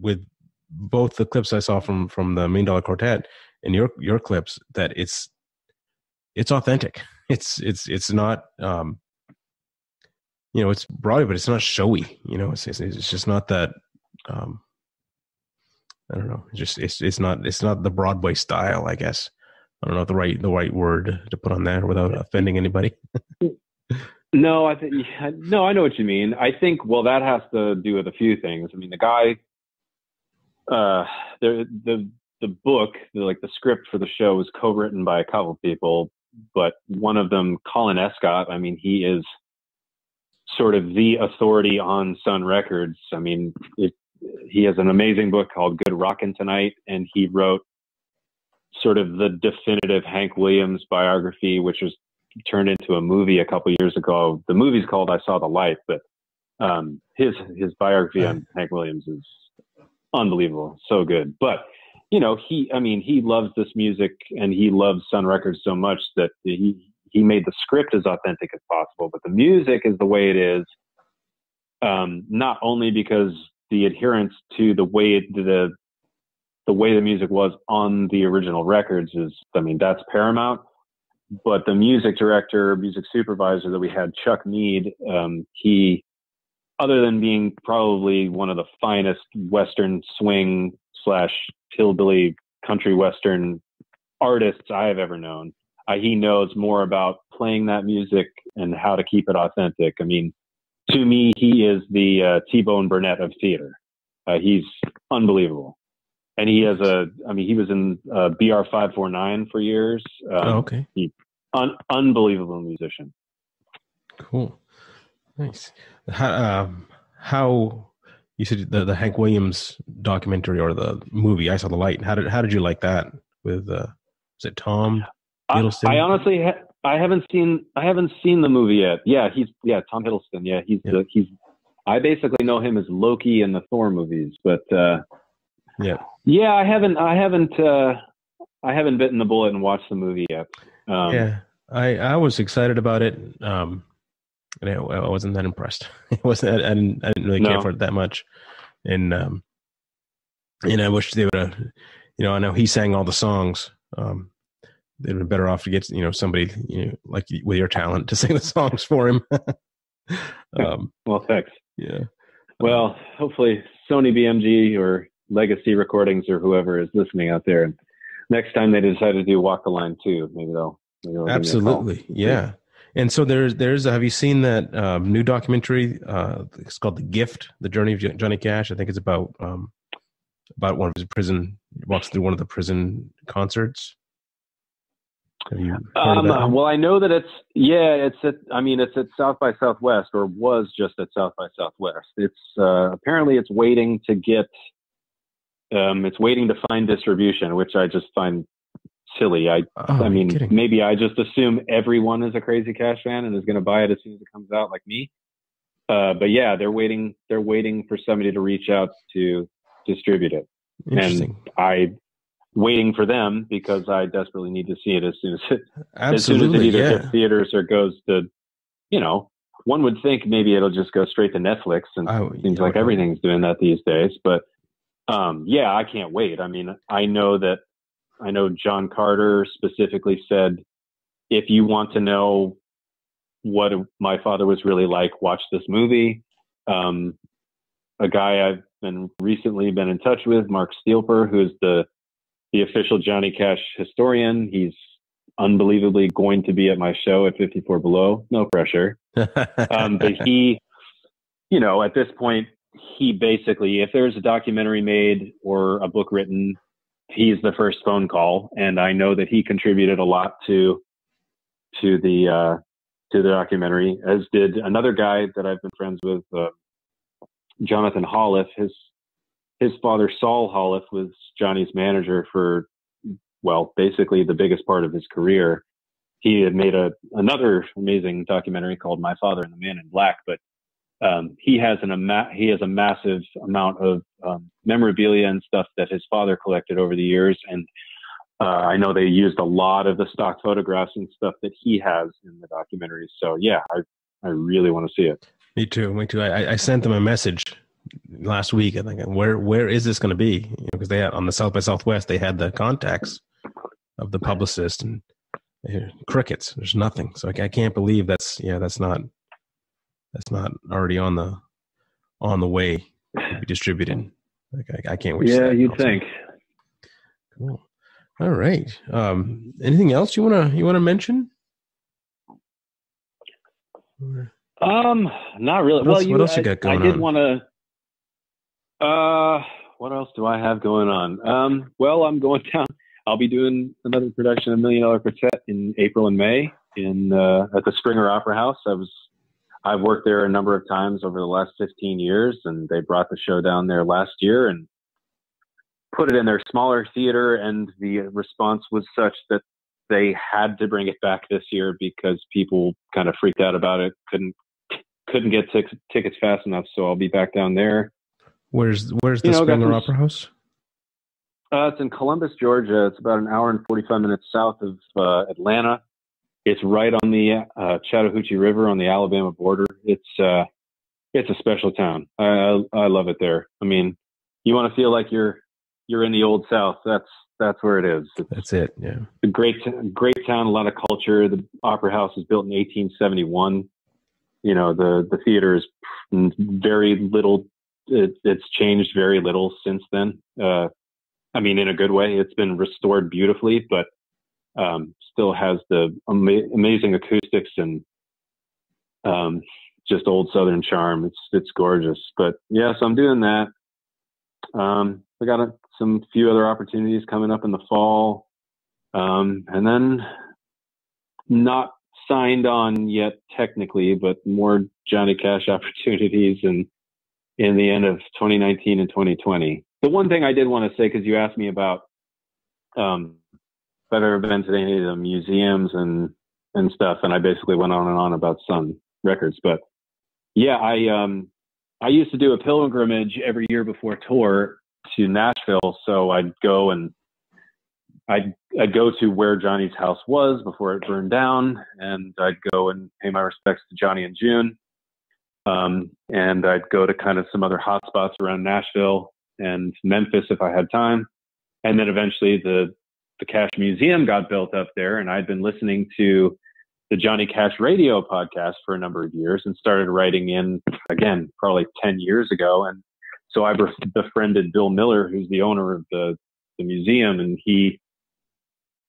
with both the clips I saw from the $1 Million Quartet and your clips, that it's authentic. It's not, it's Broadway, but it's not showy. It's just not that. I don't know. It's not the Broadway style, I guess. I don't know the right word to put on there without offending anybody. No, I know what you mean. I think, well, that has to do with a few things. I mean, the guy, the book, the script for the show was co-written by a couple people, but one of them, Colin Escott, I mean, he is sort of the authority on Sun Records. I mean, he has an amazing book called Good Rockin' Tonight, and he wrote sort of the definitive Hank Williams biography, which was turned into a movie a couple years ago. The movie's called I Saw the Light, but his biography on Hank Williams is unbelievable, so good. But he loves this music, and he loves Sun Records so much that he made the script as authentic as possible, but the music is the way it is. Not only because the adherence to the way the music was on the original records is, that's paramount. But the music director, music supervisor that we had, Chuck Mead, he, other than being probably one of the finest Western swing / hillbilly country Western artists I have ever known, he knows more about playing that music and how to keep it authentic. I mean, to me, he is the T-Bone Burnett of theater. He's unbelievable. And he has he was in BR 549 for years. Okay. Unbelievable musician. Cool. Nice. How you said the Hank Williams documentary or the movie, I Saw the Light. How did you like that with, is it Tom Hiddleston? I honestly, I haven't seen the movie yet. Yeah. Tom Hiddleston. Yeah. I basically know him as Loki in the Thor movies, but, yeah, I haven't bitten the bullet and watched the movie yet. I was excited about it. And I wasn't that impressed. I didn't really care for it that much. And I wish they would have, I know he sang all the songs. They'd been better off to get, somebody, like with your talent to sing the songs for him. Well, thanks. Yeah. Well, hopefully Sony BMG or Legacy Recordings or whoever is listening out there, and next time they decide to do Walk the Line 2, maybe they'll absolutely. Yeah. And so there's have you seen that new documentary? It's called The Gift, The Journey of Johnny Cash. I think it's about one of his prison, walks through one of the prison concerts. Have you heard of that? Well, I know that it's at South by Southwest, or was just at South by Southwest. It's apparently it's waiting to get, it's waiting to find distribution, which I just find silly. I mean, maybe I just assume everyone is a Crazy Cash fan and is going to buy it as soon as it comes out, like me. But yeah, they're waiting for somebody to reach out to distribute it. And I waiting for them because I desperately need to see it as soon as it either hits theaters or goes to, one would think maybe it'll just go straight to Netflix, and it seems like everything's doing that these days. But yeah, I can't wait. I mean, I know John Carter specifically said, if you want to know what my father was really like, watch this movie. A guy I've recently been in touch with, Mark Steelper, who's the official Johnny Cash historian. He's unbelievably going to be at my show at 54 Below. No pressure. But he, at this point, he basically, if there's a documentary made or a book written, he's the first phone call. And I know that he contributed a lot to the documentary, as did another guy that I've been friends with, Jonathan Holliff. His father, Saul Holliff, was Johnny's manager for, basically the biggest part of his career. He had made another amazing documentary called My Father and the Man in Black, but he has a massive amount of memorabilia and stuff that his father collected over the years. And I know they used a lot of the stock photographs and stuff that he has in the documentary. So yeah, I really want to see it. Me too. I sent them a message last week. I think, where is this going to be? Because they had, on the South by Southwest, they had the contacts of the publicist, and crickets. There's nothing. So I can't believe that's not already on the way to be distributed. I can't wait. Yeah, you'd think. Cool. All right. Anything else you wanna mention? Not really. What else you got going on? I did want to. What else do I have going on? I'm going down. I'll be doing another production of $1 Million Quartet in April and May at the Springer Opera House. I've worked there a number of times over the last 15 years, and they brought the show down there last year and put it in their smaller theater, and the response was such that they had to bring it back this year because people kind of freaked out about it. Couldn't get tickets fast enough, so I'll be back down there. Where's the Springer Opera House? It's in Columbus, Georgia. It's about an hour and 45 minutes south of Atlanta. It's right on the Chattahoochee River on the Alabama border. It's a special town. I love it there. I mean, you want to feel like you're in the old South. That's where it is. That's it. Yeah. A great town, a lot of culture. The Opera House was built in 1871. The theater is very little. It's changed very little since then. I mean, in a good way. It's been restored beautifully, but still has the amazing acoustics and just old Southern charm. It's gorgeous. But yeah, so I'm doing that. I got some few other opportunities coming up in the fall, and then not signed on yet technically, but more Johnny Cash opportunities in the end of 2019 and 2020. The one thing I did want to say, because you asked me about if I've ever been to any of the museums and stuff, and I basically went on and on about Sun Records. But yeah, I used to do a pilgrimage every year before tour to Nashville, so I'd go to where Johnny's house was before it burned down, and I'd go and pay my respects to Johnny and June. And I'd go to kind of some other hot spots around Nashville and Memphis if I had time. And then eventually the Cash Museum got built up there, and I'd been listening to the Johnny Cash radio podcast for a number of years and started writing in, again, probably 10 years ago. And so I befriended Bill Miller, who's the owner of the museum, and he's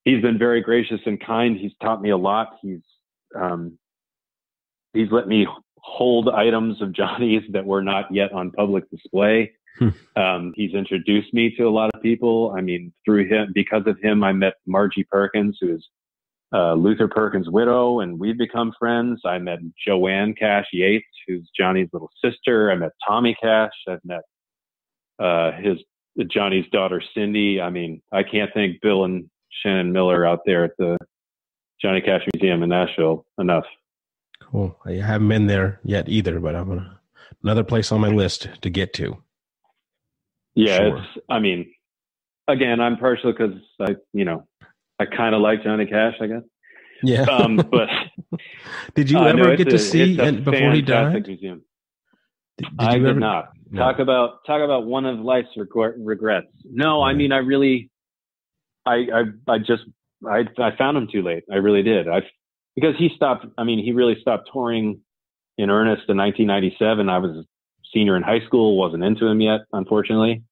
been very gracious and kind. He's taught me a lot. He's let me hold items of Johnny's that were not yet on public display. He's introduced me to a lot of people. I mean, through him, because of him, I met Margie Perkins, who is Luther Perkins' widow, and we've become friends. I met Joanne Cash Yates, who's Johnny's little sister. I met Tommy Cash. I've met Johnny's daughter, Cindy. I mean, I can't thank Bill and Shannon Miller out there at the Johnny Cash Museum in Nashville enough. Cool. I haven't been there yet either, but I'm another place on my list to get to. Yeah, sure. I mean, again, I'm partial because I kind of like Johnny Cash, I guess. Yeah. But did you ever get to see before he died? Museum. I did not. No. Talk about one of life's regrets. No, yeah. I mean, I found him too late. I really did. Because he really stopped touring in earnest in 1997. I was a senior in high school, wasn't into him yet, unfortunately.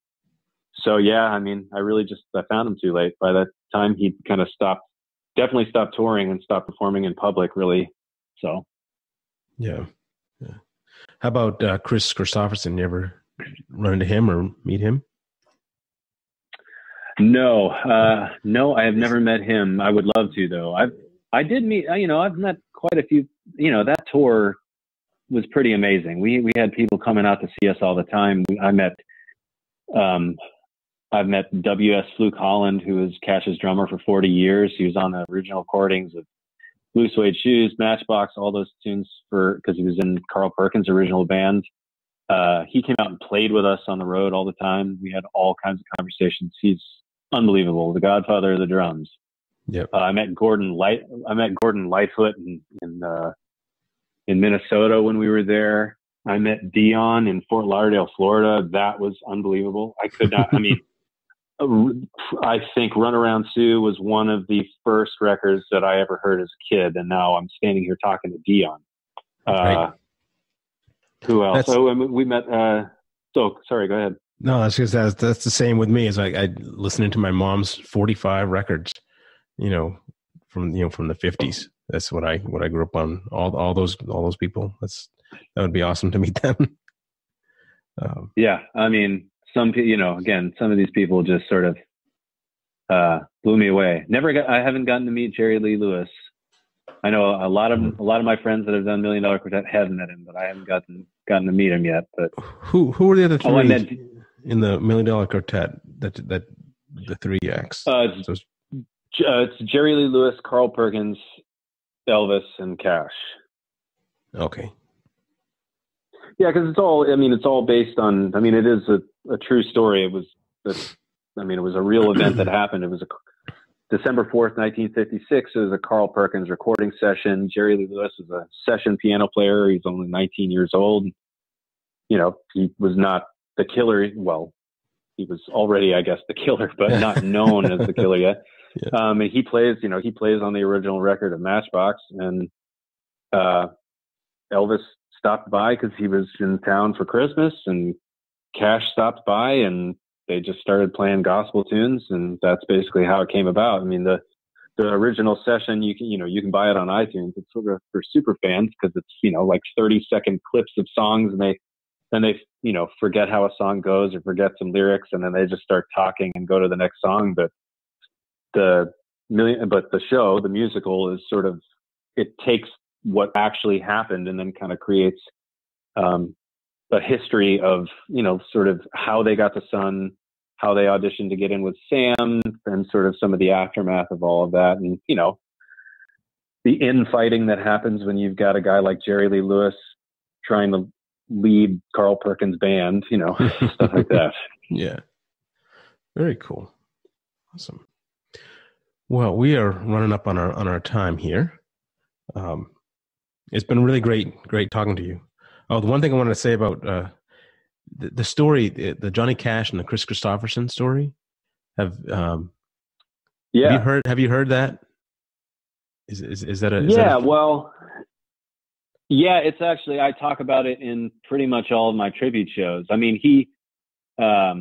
So yeah, I mean, I found him too late. By that time, he kind of definitely stopped touring and stopped performing in public, really. So. Yeah. How about Chris Christopherson? You ever run into him or meet him? No, I have never met him. I would love to, though. I did meet, I've met quite a few, that tour was pretty amazing. We had people coming out to see us all the time. I've met W.S. Fluke Holland, who was Cash's drummer for 40 years. He was on the original recordings of Blue Suede Shoes, Matchbox, all those tunes because he was in Carl Perkins' original band. He came out and played with us on the road all the time. We had all kinds of conversations. He's unbelievable, the godfather of the drums. Yep. I met Gordon Lightfoot in Minnesota when we were there. I met Dion in Fort Lauderdale, Florida. That was unbelievable. I could not. I think Runaround Sue was one of the first records that I ever heard as a kid, and now I'm standing here talking to Dion. Right. Who else? We met. Sorry, go ahead. No, that's the same with me. As I listening to my mom's 45 records, from the 50s. That's what I grew up on. All those people. That would be awesome to meet them. Yeah, I mean, some of these people just sort of blew me away. I haven't gotten to meet Jerry Lee Lewis. I know a lot of my friends that have done $1 Million Quartet have met him, but I haven't gotten to meet him yet. But who were the other three in the $1 Million Quartet? That the three acts. It's Jerry Lee Lewis, Carl Perkins, Elvis, and Cash. Okay. Yeah, because it's all based on. I mean, it is a true story. It was a real event that happened. It was December 4th, 1956. It was a Carl Perkins recording session. Jerry Lee Lewis was a session piano player. He's only 19 years old. He was not the killer. Well, he was already, I guess, the killer, but not known as the killer yet. Yeah. And he plays on the original record of Matchbox, and Elvis stopped by because he was in town for Christmas, and Cash stopped by, and they just started playing gospel tunes, and that's basically how it came about. I mean, the original session, you can buy it on iTunes. It's sort of for super fans because it's like 30-second clips of songs, and they forget how a song goes or forget some lyrics, and then they just start talking and go to the next song. But the show, the musical, is sort of, it takes what actually happened and then kind of creates a history of sort of how they got the Sun, how they auditioned to get in with Sam, and sort of some of the aftermath of all of that, and the infighting that happens when you've got a guy like Jerry Lee Lewis trying to lead Carl Perkins' band, stuff like that. Yeah, very cool, awesome. Well, we are running up on our time here. It's been really great talking to you. Oh, the one thing I wanted to say about the story, the Johnny Cash and the Chris Christopherson story. Have you heard that? Is that a it's actually, I talk about it in pretty much all of my tribute shows. I mean, I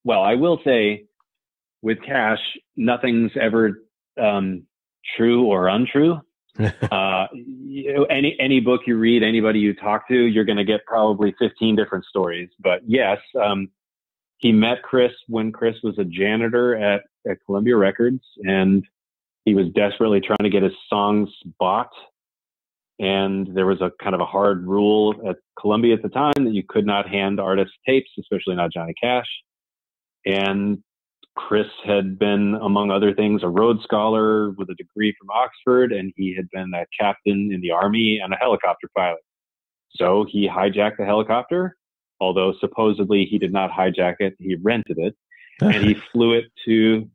will say with Cash, nothing's ever true or untrue. Any book you read, anybody you talk to, you're going to get probably 15 different stories. But yes, he met Chris when Chris was a janitor at Columbia Records, and he was desperately trying to get his songs bought. And there was a kind of a hard rule at Columbia at the time that you could not hand artists tapes, especially not Johnny Cash. And Chris had been, among other things, a Rhodes Scholar with a degree from Oxford, and he had been a captain in the Army and a helicopter pilot. So he hijacked the helicopter, although supposedly he did not hijack it, he rented it, and he flew it to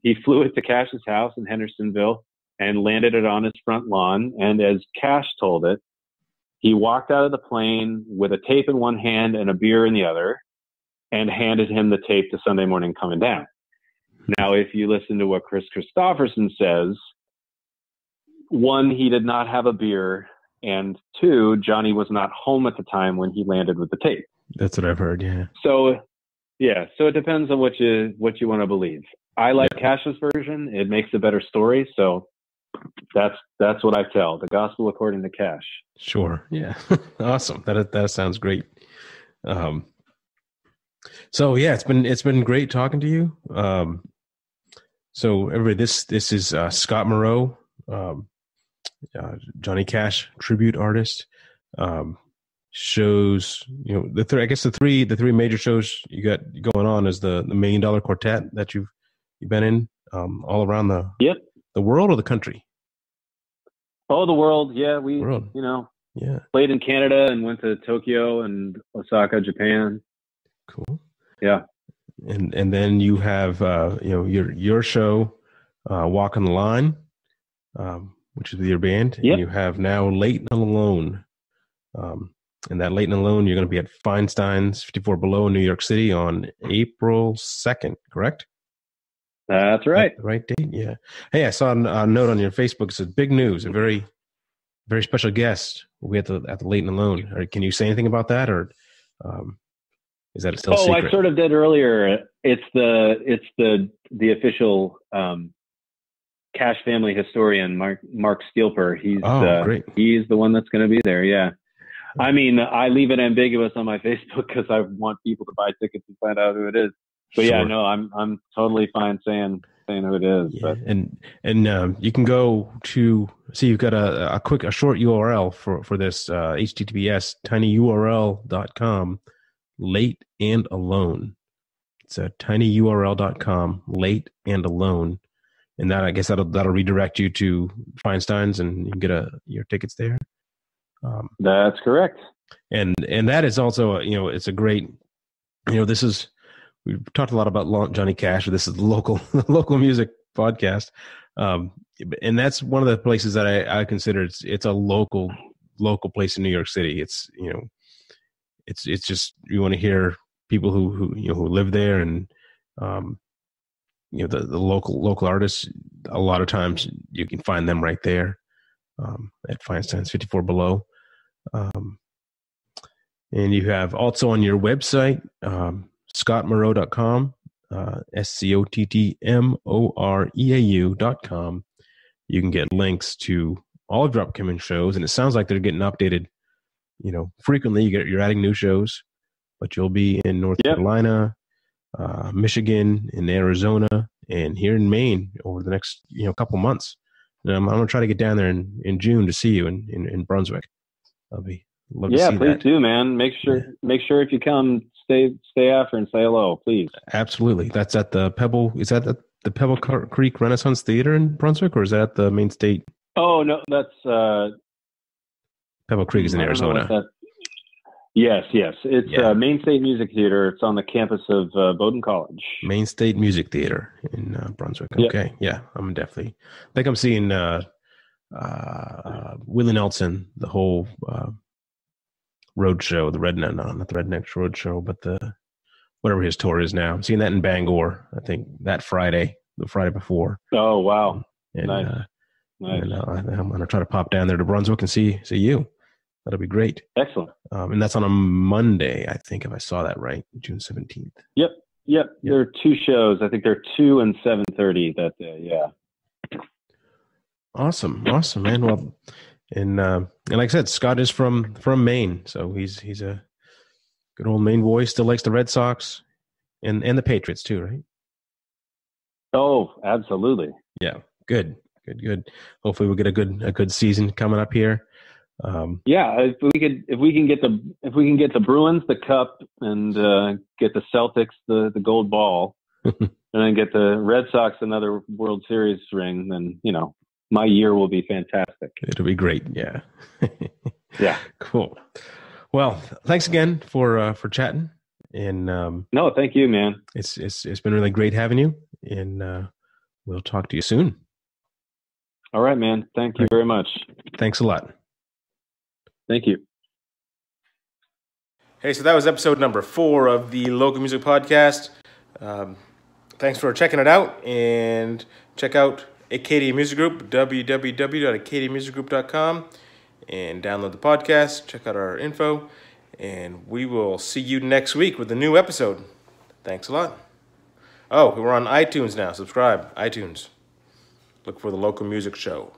Cash's house in Hendersonville and landed it on his front lawn. And as Cash told it, he walked out of the plane with a tape in one hand and a beer in the other, and handed him the tape to Sunday Morning Coming Down. Now, if you listen to what Chris Christopherson says, one, he did not have a beer, and two, Johnny was not home at the time when he landed with the tape. That's what I've heard, yeah. So it depends on what you want to believe. I like Cash's version. It makes a better story, so that's what I tell. The gospel according to Cash. Sure, yeah. Awesome. That sounds great. So yeah, it's been great talking to you. So everybody, this is Scott Moreau, Johnny Cash tribute artist. Shows, the three major shows you got going on is the $1 Million Quartet that you've been in all around the world or the country. Oh, the world. Yeah, played in Canada and went to Tokyo and Osaka, Japan. Cool. Yeah. And then you have your show, Walk on the Line, which is your band. Yep. And you have now Late and Alone. And that Late and Alone, you're going to be at Feinstein's 54 Below in New York City on April 2nd, correct? That's right. The right date, yeah. Hey, I saw a note on your Facebook. It says big news, a very, very special guest will be at the Late and Alone. Can you say anything about that, or is that still secret? I sort of did earlier. It's the official Cash family historian, Mark Stielper. Great. He's the one that's going to be there. Yeah. I mean, I leave it ambiguous on my Facebook because I want people to buy tickets and find out who it is. But sure. Yeah, no, I'm totally fine saying who it is. Yeah. But and you can go to see. You've got a short URL for this HTTPS tinyurl.com Late and Alone. It's a tinyurl.com Late and Alone, and that I guess that'll redirect you to Feinstein's and you can get your tickets there. That's correct. And that is also, it's a great, we've talked a lot about Johnny Cash. This is the local music podcast. And that's one of the places that I consider it's a local place in New York City. It's, it's just, you want to hear people who live there and, the local artists, a lot of times you can find them right there, at Feinstein's 54 Below. And you have also on your website, scottmoreau.com, SCOTTMOREAU.com. You can get links to all of your upcoming shows, and it sounds like they're getting updated, frequently. You're adding new shows, but you'll be in North Carolina, Michigan, in Arizona, and here in Maine over the next, couple months. And I'm going to try to get down there in June to see you in Brunswick. Love to see that. Please do, man. Make sure if you come, stay after and say hello, please. Absolutely. That's at the Pebble. Is that the Pebble Creek Renaissance Theater in Brunswick, or is that the Main State? Oh no, that's Pebble Creek is in Arizona. Yes. It's Main State Music Theater. It's on the campus of Bowdoin College. Main State Music Theater in Brunswick. Okay, yeah, I'm definitely. I think I'm seeing Willie Nelson, the whole road show, the not the Rednecks road show, but the whatever his tour is now. I'm seeing that in Bangor. I think that Friday, the Friday before. Oh wow! And, nice. And I'm gonna try to pop down there to Brunswick and see you. That'll be great. Excellent. And that's on a Monday, I think, if I saw that right, June 17th. Yep. There are two shows. I think there are 2 and 7:30 that day. Yeah. Awesome, man. Well, and like I said, Scott is from Maine, so he's a good old Maine boy. Still likes the Red Sox and the Patriots too, right? Oh, absolutely. Yeah, good. Good. Hopefully we'll get a good season coming up here. Yeah, if we can get the Bruins the cup and get the Celtics the gold ball, and then get the Red Sox another World Series ring, then my year will be fantastic. It'll be great. Yeah. Yeah. Cool. Well, thanks again for chatting. And no, thank you, man. It's been really great having you, and we'll talk to you soon. All right, man. Thank you very much. Thanks a lot. Thank you. Hey, so that was episode number 4 of the Local Music Podcast. Thanks for checking it out, and check out Acadia Music Group, www.acadiamusicgroup.com, and download the podcast, check out our info, and we will see you next week with a new episode. Thanks a lot. Oh, we're on iTunes now. Subscribe, iTunes. Look for the Local Music Show.